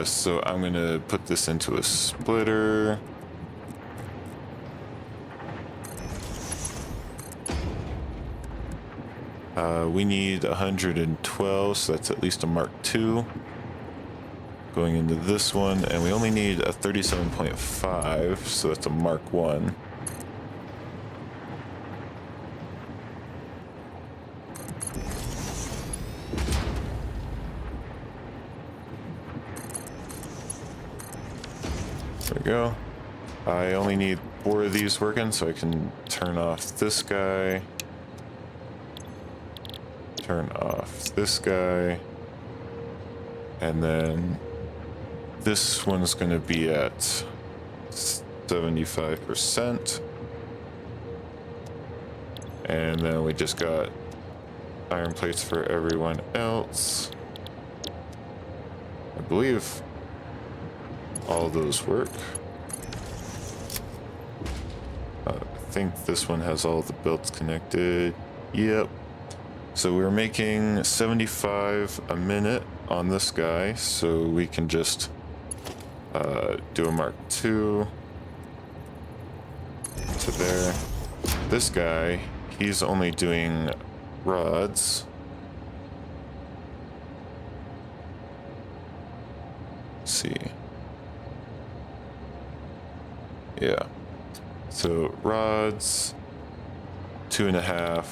So I'm gonna put this into a splitter. We need 112, so that's at least a Mark II going into this one, and we only need a 37.5, so that's a Mark I. There we go. I only need 4 of these working, so I can turn off this guy. Turn off this guy. And then this one's going to be at 75%. And then we just got iron plates for everyone else. I believe all those work. I think this one has all the belts connected. Yep. So we're making 75 a minute on this guy, so we can just do a Mark II to there. This guy, he's only doing rods. Let's see. Yeah. So rods, 2.5.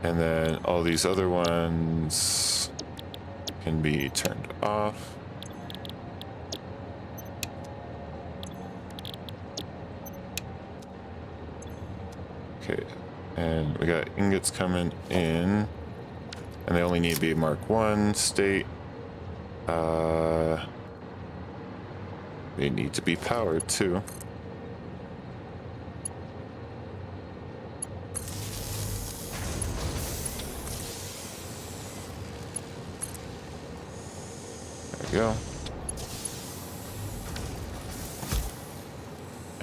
And then all these other ones can be turned off. Okay, and we got ingots coming in, and they only need to be Mark I state. They need to be powered too. There we go.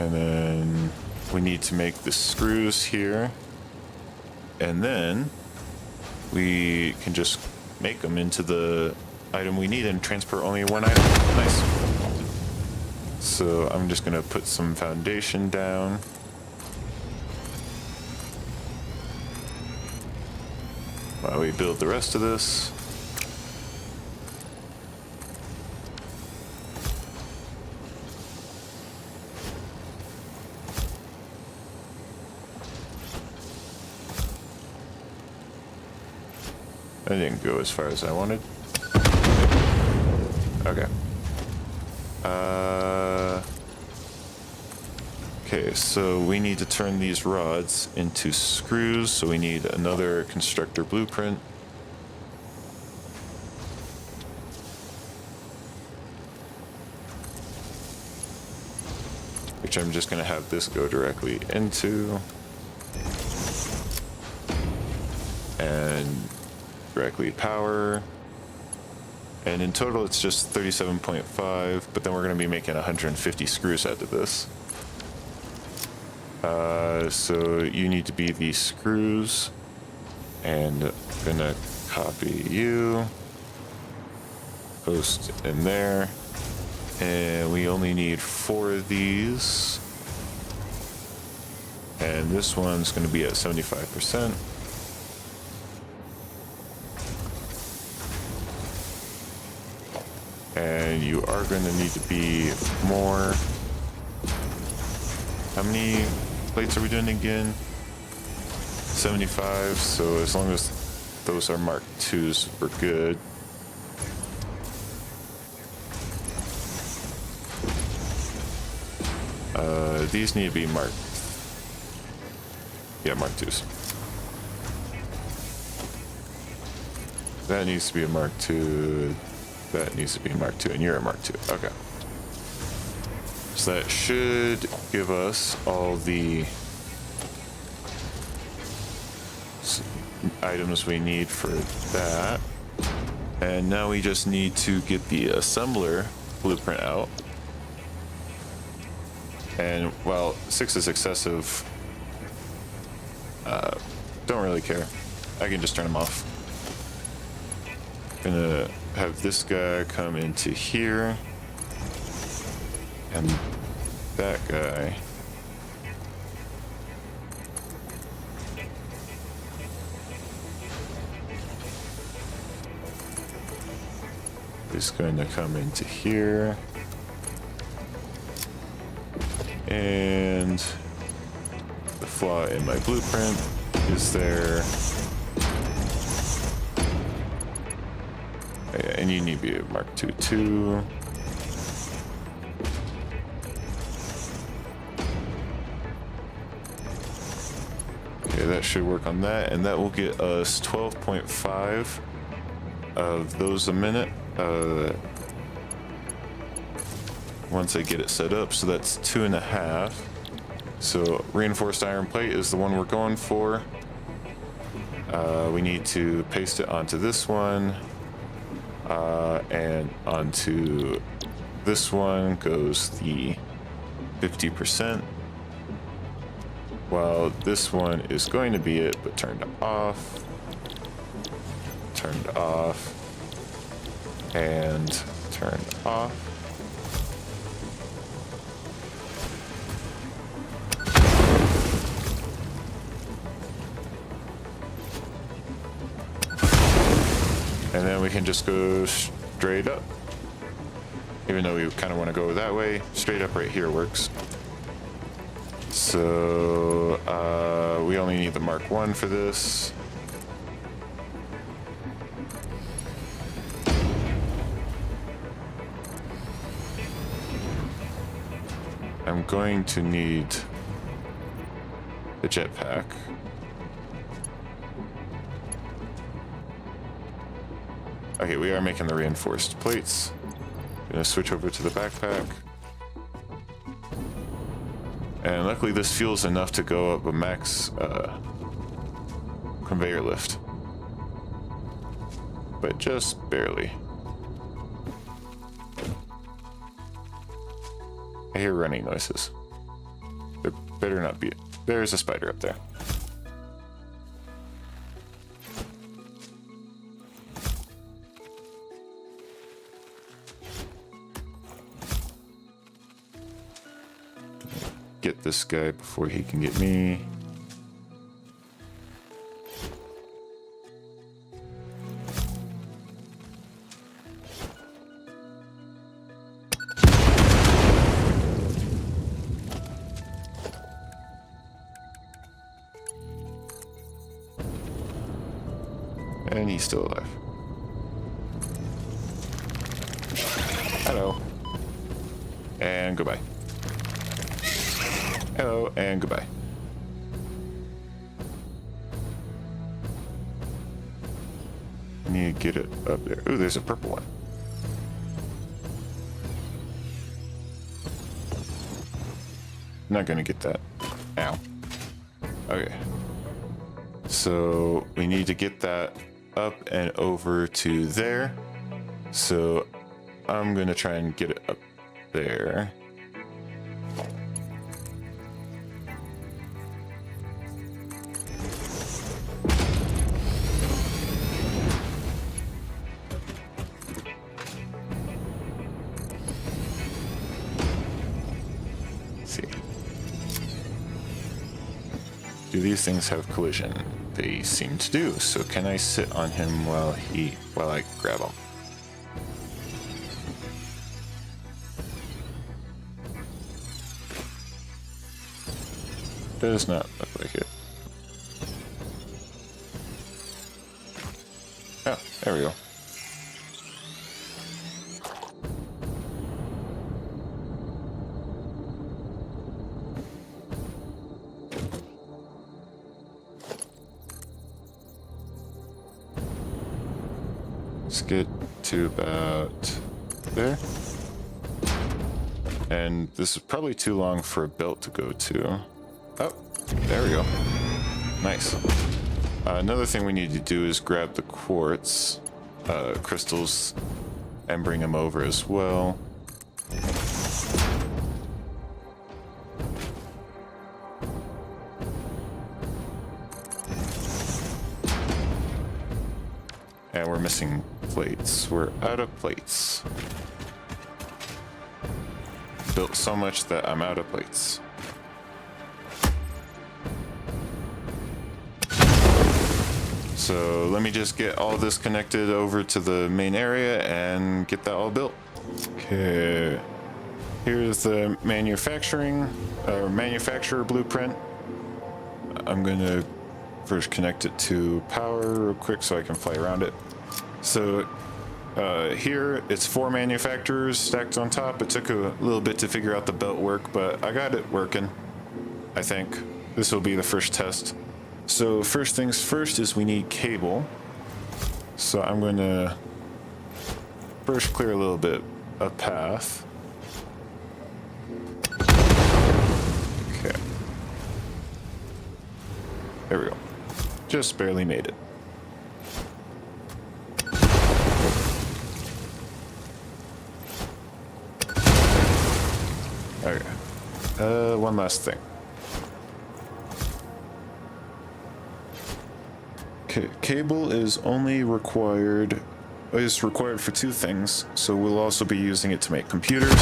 And then we need to make the screws here. And then we can just make them into the item we need and transfer only one item. Nice. So I'm just gonna put some foundation down. While we build the rest of this. I didn't go as far as I wanted. Okay. Okay, so we need to turn these rods into screws, so we need another constructor blueprint. Which I'm just gonna have this go directly into. And directly power. And in total it's just 37.5, but then we're gonna be making 150 screws out of this. So you need to be these screws, and I'm gonna copy you, post in there, and we only need 4 of these, and this one's gonna be at 75%. And you are going to need to be more. How many plates are we doing again? 75. So as long as those are Mark IIs, we're good. These need to be Mark IIs. That needs to be a Mark II. That needs to be Mark II, and you're a Mark II. Okay. So that should give us all the items we need for that. And now we just need to get the assembler blueprint out. And while 6 is excessive, don't really care. I can just turn them off. Gonna have this guy come into here, and that guy is going to come into here, and the flaw in my blueprint is there. And you need to be a Mark II too. Okay, that should work on that, and that will get us 12.5 of those a minute. Once I get it set up, so that's 2.5. So reinforced iron plate is the one we're going for. We need to paste it onto this one. And onto this one goes the 50%, while this one is going to be it, but turned off, and turned off. And then we can just go straight up. Even though we kind of want to go that way, straight up right here works. So we only need the Mark I for this. I'm going to need the jetpack. Okay, we are making the reinforced plates. Gonna switch over to the backpack. And luckily this fuel's enough to go up a max conveyor lift. But just barely. I hear running noises. Better not be it. There's a spider up there. Get this guy before he can get me. And he's still alive. Hello. And goodbye. Hello, and goodbye. I need to get it up there. Ooh, there's a purple one. Not gonna get that. Ow. Okay. So we need to get that up and over to there. So I'm gonna try and get it up there. Do these things have collision? They seem to do. So can I sit on him while I grab him? Does not look like it. Oh, there we go. Let's get to about there. And this is probably too long for a belt to go to. Oh, there we go. Nice. Another thing we need to do is grab the quartz crystals and bring them over as well. And we're missing plates. We're out of plates. Built so much that I'm out of plates. So let me just get all this connected over to the main area and get that all built. Okay. Here's the manufacturer blueprint. I'm gonna first connect it to power real quick so I can fly around it. So here it's 4 manufacturers stacked on top. It took a little bit to figure out the belt work, but I got it working. I think this will be the first test. So first things first is we need cable. So I'm going to first clear a little bit of path. Okay. There we go. Just barely made it. Okay. One last thing. Okay, cable is required for 2 things, so we'll also be using it to make computers.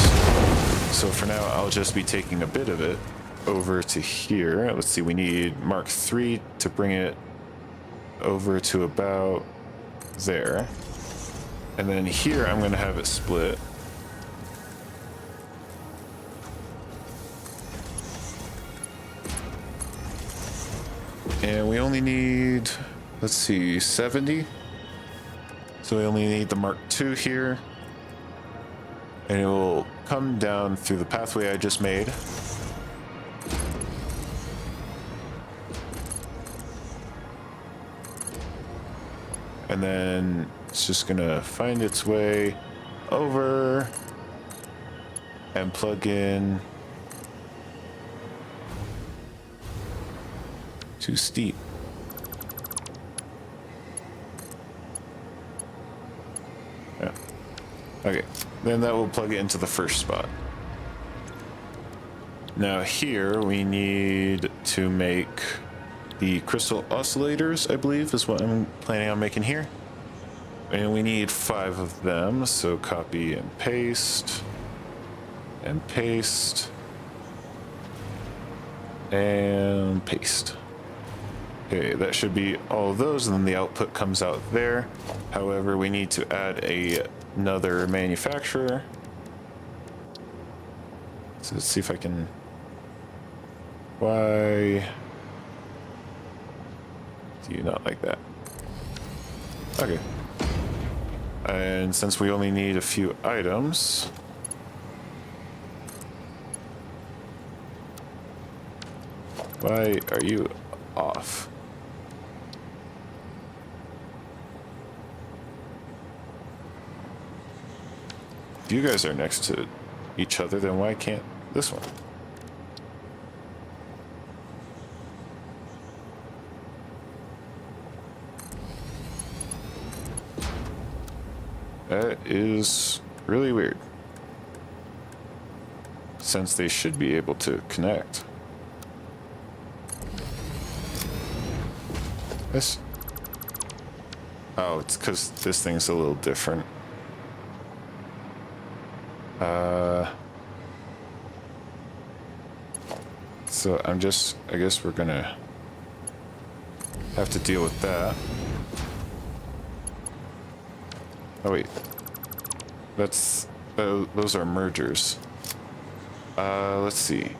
So for now, I'll just be taking a bit of it over to here. Let's see, we need Mark III to bring it over to about there. And then here, I'm going to have it split. And we only need, let's see, 70. So we only need the Mark II here. And it will come down through the pathway I just made. And then it's just gonna find its way over and plug in. Too steep. Yeah. Okay. Then that will plug it into the first spot. Now here we need to make the crystal oscillators, I believe is what I'm planning on making here. And we need 5 of them, so copy and paste, and paste, and paste. Okay, that should be all of those, and then the output comes out there. However, we need to add another manufacturer. So let's see if I can... Why do you not like that? Okay. And since we only need a few items, why are you off? If you guys are next to each other, then why can't this one? That is really weird, since they should be able to connect. This... Oh, it's because this thing's a little different. So I guess we're gonna have to deal with that. Oh wait, those are mergers. Let's see.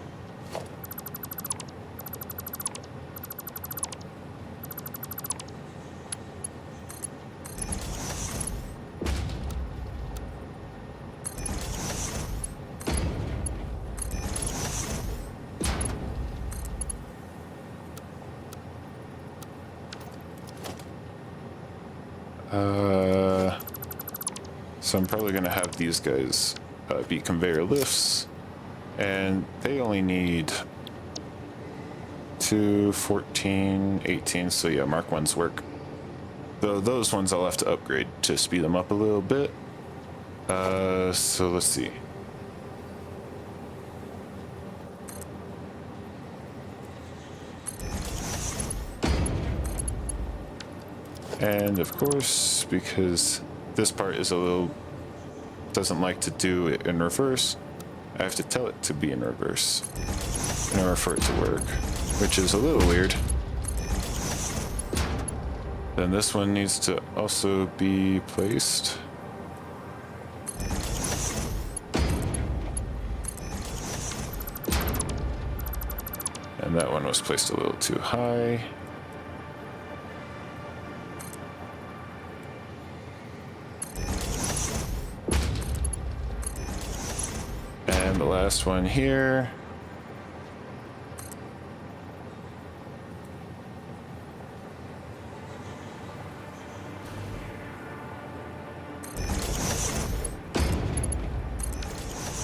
So I'm probably gonna have these guys be conveyor lifts, and they only need 2, 14, 18, so yeah, Mark 1s work. Though those ones I'll have to upgrade to speed them up a little bit. So let's see. And of course, because this part is doesn't like to do it in reverse, I have to tell it to be in reverse in order for it to work, which is a little weird. Then this one needs to also be placed. And that one was placed a little too high. And the last one here.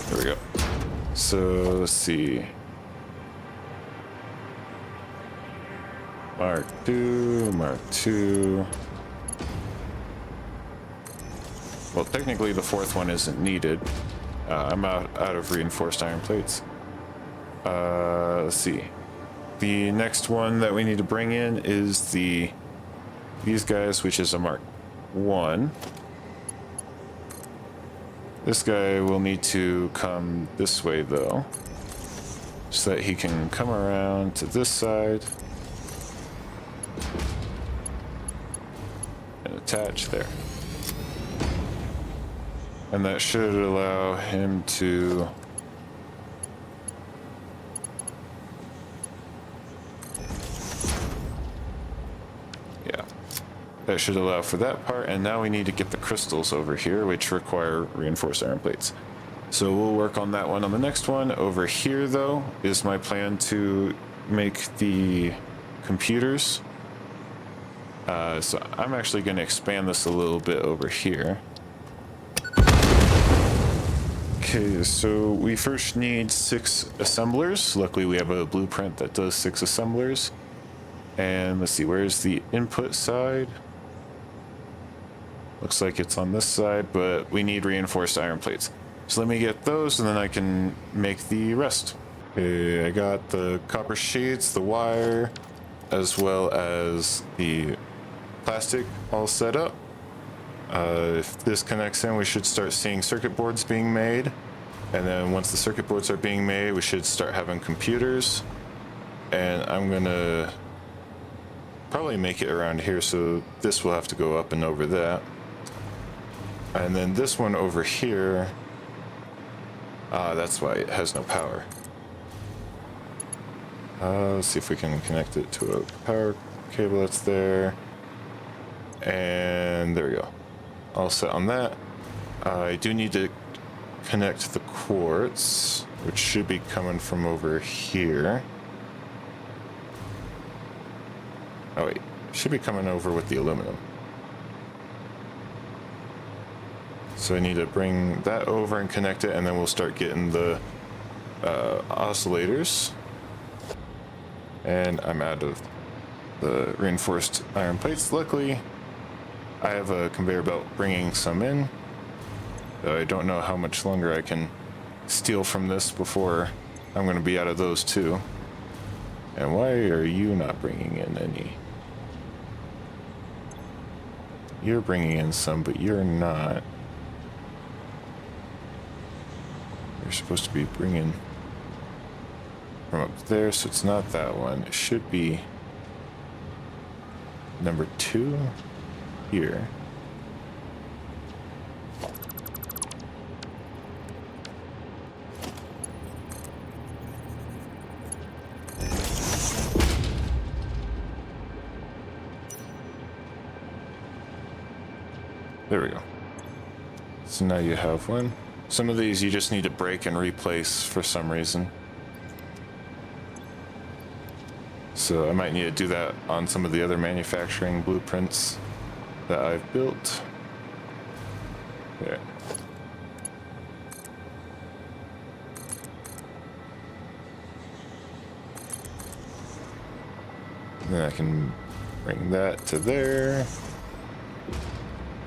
There we go. So let's see. Mark 2, Mark 2. Well, technically the 4th one isn't needed. I'm out of reinforced iron plates. Let's see. The next one that we need to bring in is these guys, which is a Mark 1. This guy will need to come this way though, so that he can come around to this side and attach there. And that should allow him to that should allow for that part. And now we need to get the crystals over here, which require reinforced iron plates. So we'll work on that one on the next one. Over here though is my plan to make the computers. So I'm actually going to expand this a little bit over here. Okay, so we first need 6 assemblers. Luckily we have a blueprint that does 6 assemblers. And let's see, where's the input side? Looks like it's on this side, but we need reinforced iron plates. So let me get those and then I can make the rest. Okay, I got the copper sheets, the wire, as well as the plastic all set up. If this connects in, we should start seeing circuit boards being made. And then once the circuit boards are being made, we should start having computers. And I'm gonna probably make it around here, so this will have to go up and over that. And then this one over here, that's why it has no power. Let's see if we can connect it to a power cable that's there. And there we go. All set on that. I do need to connect the quartz, which should be coming from over here. Oh wait, should be coming over with the aluminum. So I need to bring that over and connect it, and then we'll start getting the oscillators. And I'm out of the reinforced iron plates. Luckily, I have a conveyor belt bringing some in. I don't know how much longer I can steal from this before I'm going to be out of those too. And why are you not bringing in any? You're bringing in some, but you're not. You're supposed to be bringing from up there, so it's not that one. It should be number 2 here. There we go. So now you have one. Some of these you just need to break and replace for some reason. So I might need to do that on some of the other manufacturing blueprints that I've built. There. And then I can bring that to there.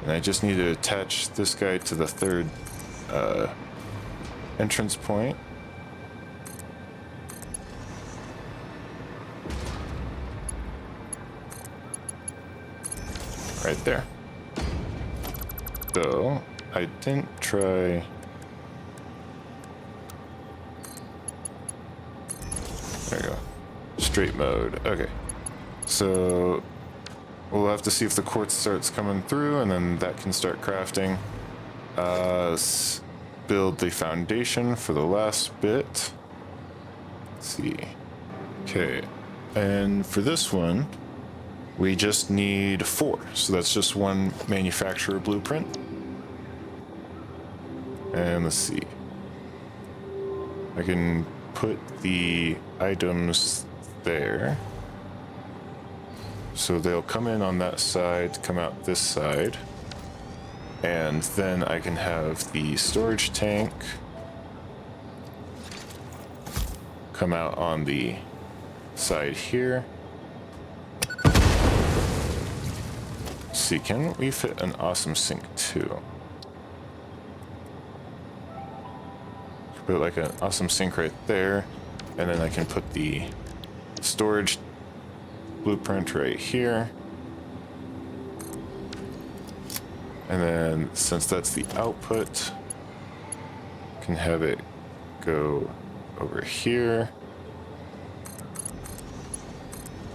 And I just need to attach this guy to the third entrance point. Right there. So I didn't try. There we go. Straight mode. Okay. So we'll have to see if the quartz starts coming through, and then that can start crafting. Build the foundation for the last bit. Let's see. Okay. And for this one, we just need 4. So that's just one manufacturer blueprint. And let's see. I can put the items there. So they'll come in on that side, come out this side. And then I can have the storage tank come out on the side here. Let's see, can we fit an awesome sink too? Put like an awesome sink right there, and then I can put the storage blueprint right here. And then since that's the output, can have it go over here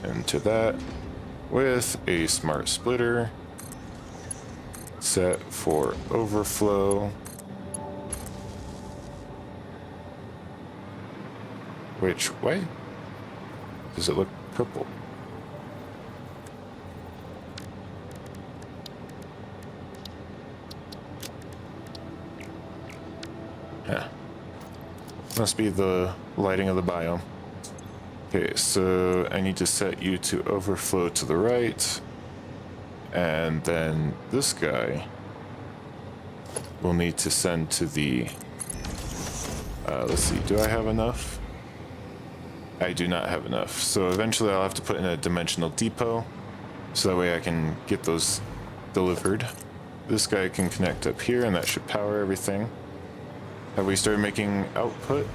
into that with a smart splitter set for overflow. Which way does it look purple? Yeah. Must be the lighting of the biome. Okay, so I need to set you to overflow to the right. And then this guy will need to send to the... let's see, do I have enough? I do not have enough. So eventually I'll have to put in a dimensional depot. So that way I can get those delivered. This guy can connect up here and that should power everything. Have we started making output?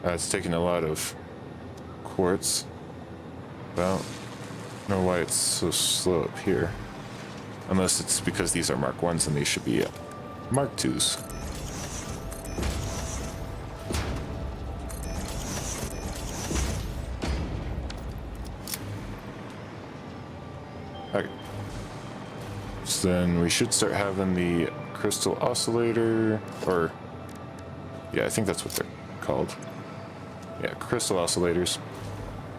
It's taking a lot of quartz. Well, I don't know why it's so slow up here. Unless it's because these are Mark 1s and they should be Mark 2s. Okay. So then we should start having the crystal oscillator, or yeah, I think that's what they're called. Yeah, crystal oscillators.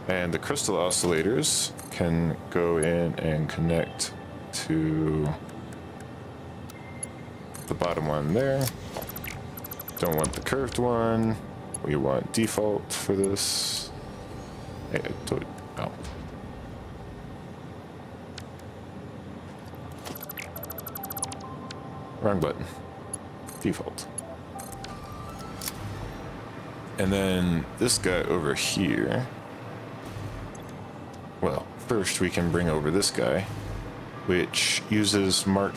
And the crystal oscillators can go in and connect to the bottom one there. Don't want the curved one. We want default for this. Hey, oh. Wrong button. Default. And then this guy over here. Well, first we can bring over this guy, which uses Mark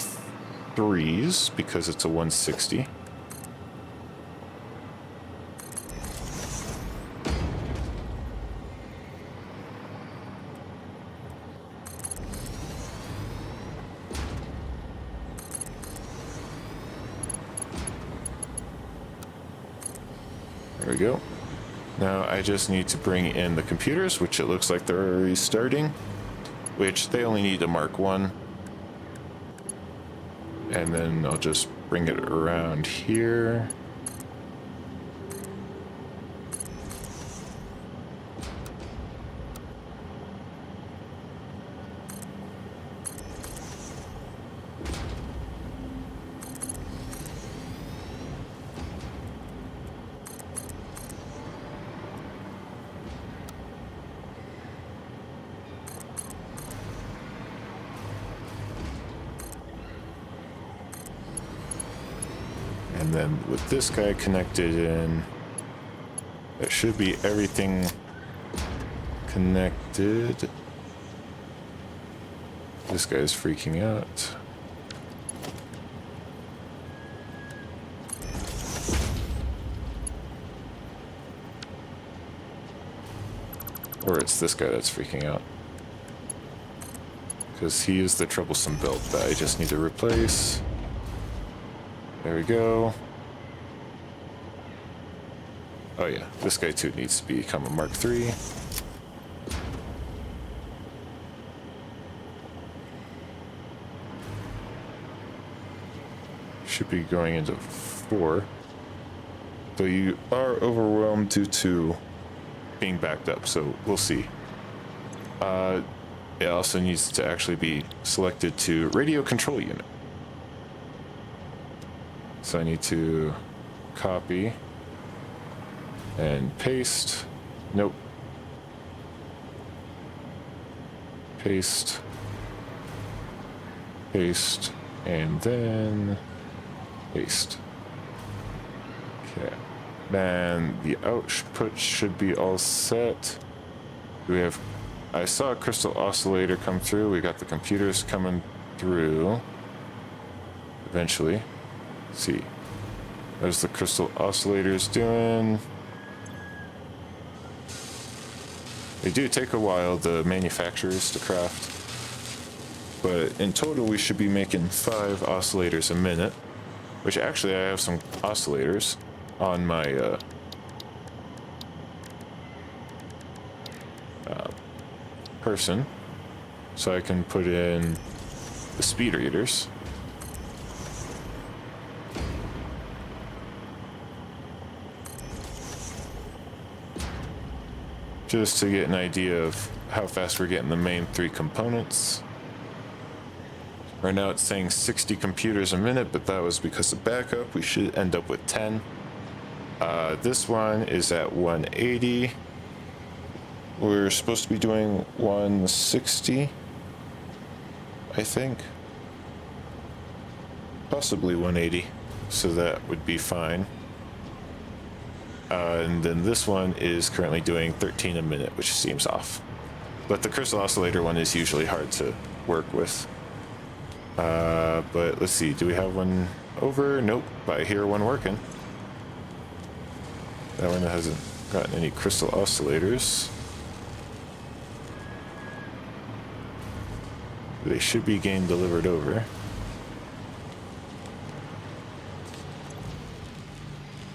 3s because it's a 160. There we go. Now I just need to bring in the computers, which it looks like they're already starting, which they only need a Mark 1. And then I'll just bring it around here. And then with this guy connected in, that should be everything connected. This guy's freaking out. Or it's this guy that's freaking out. Because he is the troublesome belt that I just need to replace. There we go. Oh yeah, this guy too needs to become a Mark III. Should be going into 4. Though you are overwhelmed due to being backed up, so we'll see. It also needs to actually be selected to radio control unit. So I need to copy and paste. Nope. Paste. Paste. And then paste. Okay. Then the output should be all set. We have, I saw a crystal oscillator come through. We got the computers coming through. Eventually. Let's see. There's the crystal oscillators doing. They do take a while, the manufacturers, to craft. But in total, we should be making 5 oscillators a minute. Which actually, I have some oscillators on my person. So I can put in the speed readers. Just to get an idea of how fast we're getting the main 3 components. Right now it's saying 60 computers a minute, but that was because of backup. We should end up with 10. This one is at 180. We're supposed to be doing 160, I think. Possibly 180, so that would be fine. And then this one is currently doing 13 a minute, which seems off. But the crystal oscillator one is usually hard to work with. But let's see, do we have one over? Nope, but I hear one working. That one hasn't gotten any crystal oscillators. They should be getting delivered over.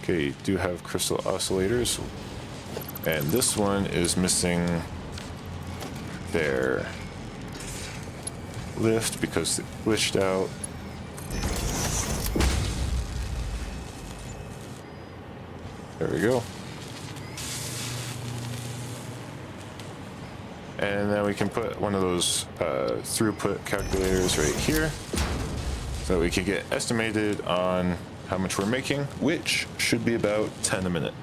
Okay, do have crystal oscillators. And this one is missing their lift because it glitched out. There we go. And then we can put one of those throughput calculators right here so that we can get estimated on how much we're making, which should be about 10 a minute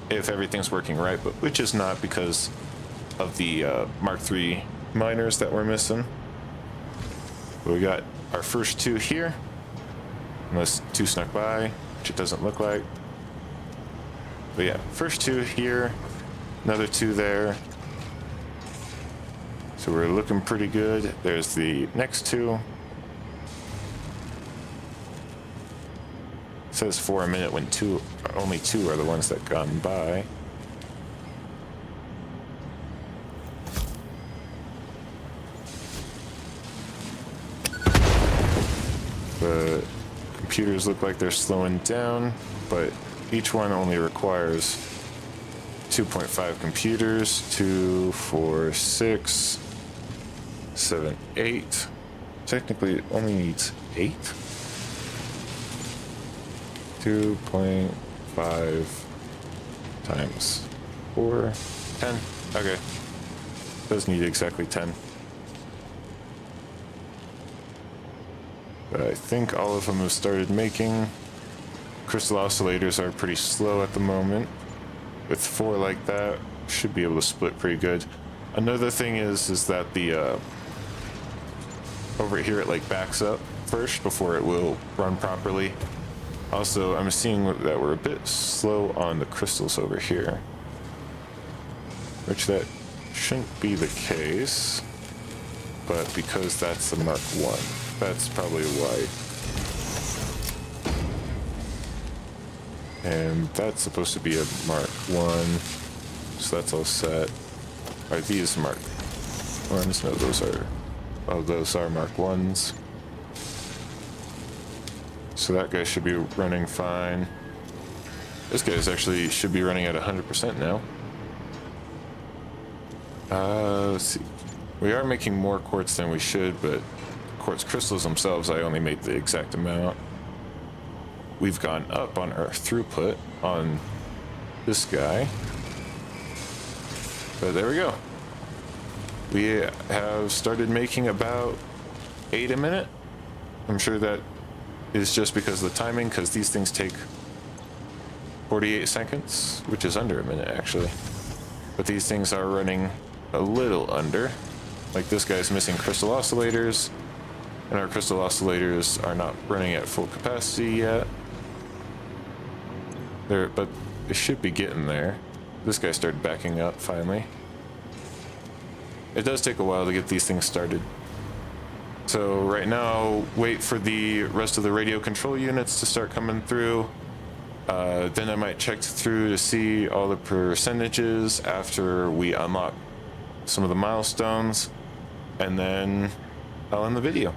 if everything's working right, but which is not because of the Mark III miners that we're missing. But we got our first two here, unless two snuck by, which it doesn't look like. But yeah, first two here, another two there. So we're looking pretty good. There's the next two. It says 4 a minute when only two are the ones that gone by. The computers look like they're slowing down, but each one only requires 2.5 computers. 2, 4, 6, 7, 8. Technically, it only needs 8. 2.5 times 4, 10. Okay. Does need exactly 10. But I think all of them have started making. Crystal oscillators are pretty slow at the moment. With 4 like that, should be able to split pretty good. Another thing is that the over here it like backs up first before it will run properly. Also, I'm seeing that we're a bit slow on the crystals over here, which that shouldn't be the case, but because that's the Mark I, that's probably why. And that's supposed to be a Mark I, so that's all set. Are these Mark I's? No, those are. Oh, those are Mark I's. So that guy should be running fine. This guy's actually should be running at 100% now. Let's see. We are making more quartz than we should, but quartz crystals themselves, I only made the exact amount. We've gone up on our throughput on this guy. But there we go. We have started making about 8 a minute. I'm sure that is just because of the timing, because these things take 48 seconds, which is under a minute actually. But these things are running a little under. Like this guy's missing crystal oscillators, and our crystal oscillators are not running at full capacity yet. But they should be getting there. This guy started backing up finally. It does take a while to get these things started. So right now, wait for the rest of the radio control units to start coming through. Then I might check through to see all the percentages after we unlock some of the milestones, and then I'll end the video.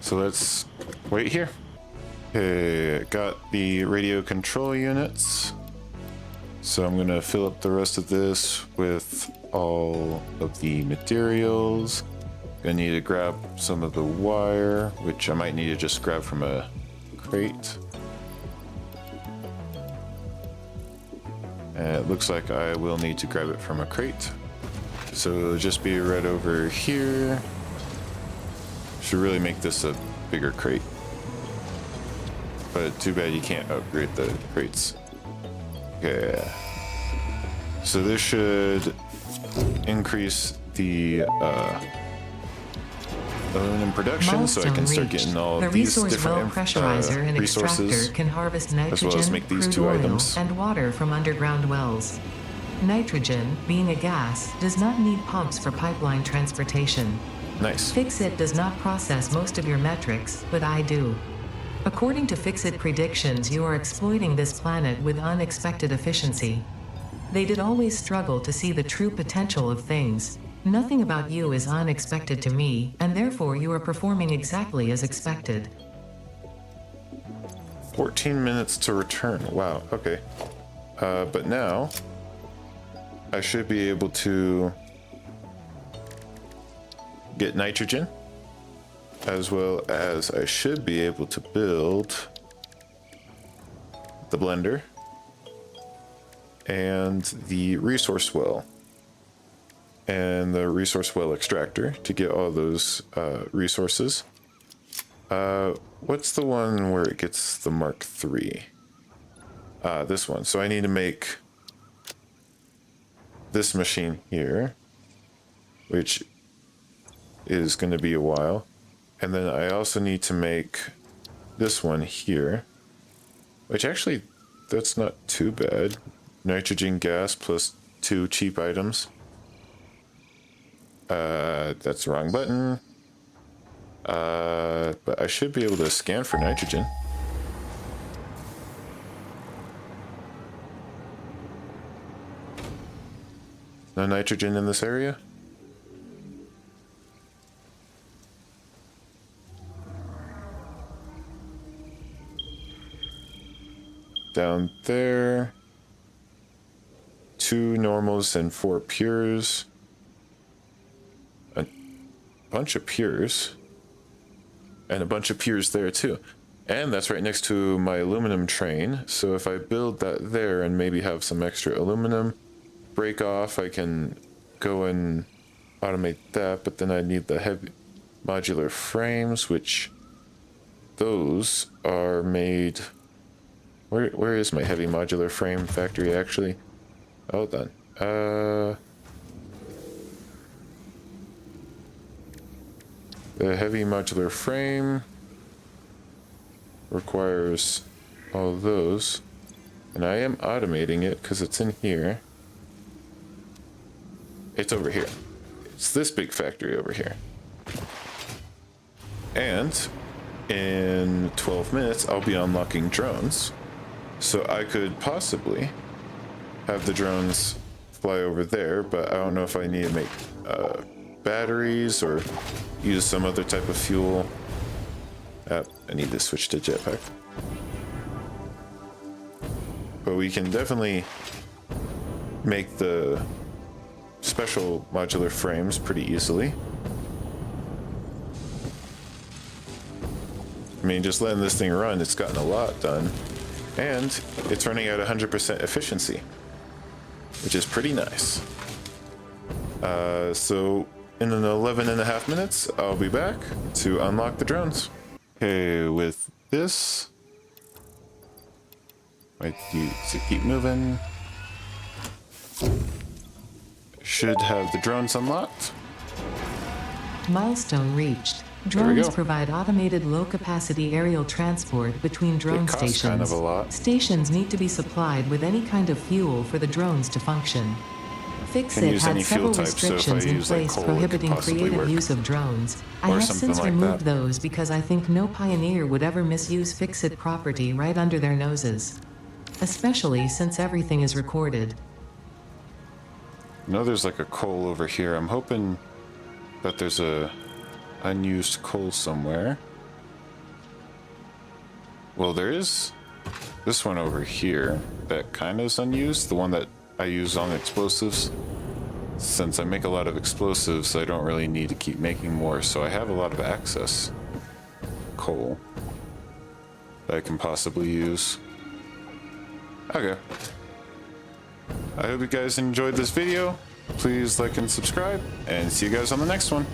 So let's wait here. Okay, got the radio control units. So I'm gonna fill up the rest of this with all of the materials. Gonna need to grab some of the wire, which I might need to just grab from a crate. And it looks like I will need to grab it from a crate. So it'll just be right over here. Should really make this a bigger crate. But too bad you can't upgrade the crates. Okay. So this should increase the aluminum production, so I can start getting all these different pressurizer and resources, extractor can harvest nitrogen, as well as make these crude two oil, items. and water from underground wells. Nitrogen, being a gas, does not need pumps for pipeline transportation. Nice. Fixit does not process most of your metrics, but I do. According to Fixit predictions, you are exploiting this planet with unexpected efficiency. They did always struggle to see the true potential of things. Nothing about you is unexpected to me, and therefore you are performing exactly as expected. 14 minutes to return. Wow, okay. But now, I should be able to get nitrogen, as well as I should be able to build the blender and the resource well and the resource well extractor to get all those resources. What's the one where it gets the Mark III? This one. So I need to make this machine here, which is going to be a while. And then I also need to make this one here, which actually, that's not too bad. Nitrogen gas plus 2 cheap items. That's the wrong button. But I should be able to scan for nitrogen. No nitrogen in this area? Down there. 2 normals and 4 pures. A bunch of pures. And a bunch of pures there too. And that's right next to my aluminum train. So if I build that there and maybe have some extra aluminum break off, I can go and automate that. But then I need the heavy modular frames, which those are made. Where is my heavy modular frame factory actually? Hold on. The heavy modular frame requires all those, and I am automating it because it's in here. It's over here. It's this big factory over here. And in 12 minutes, I'll be unlocking drones. So I could possibly have the drones fly over there, but I don't know if I need to make batteries or use some other type of fuel. I need to switch to jetpack. But we can definitely make the special modular frames pretty easily. I mean, just letting this thing run, it's gotten a lot done. And it's running at 100% efficiency, which is pretty nice. So in an 11.5 minutes, I'll be back to unlock the drones. Okay, with this, might need to keep moving. Should have the drones unlocked. Milestone reached. There we Drones go. provide automated low-capacity aerial transport between drone It costs stations. kind of a lot. Stations need to be supplied with any kind of fuel for the drones to function. Can Fixit use any had several fuel type, so if I restrictions in use, like, place coal, it could prohibiting possibly creative work. use of drones. I Or have something since like removed that. those because I think no pioneer would ever misuse Fixit property right under their noses. Especially since everything is recorded. I know there's like a coal over here. I'm hoping that there's a unused coal somewhere. Well, there is this one over here that kind of is unused. The one that I use on explosives. Since I make a lot of explosives, I don't really need to keep making more. So I have a lot of excess coal that I can possibly use. Okay. I hope you guys enjoyed this video. Please like and subscribe, and see you guys on the next one.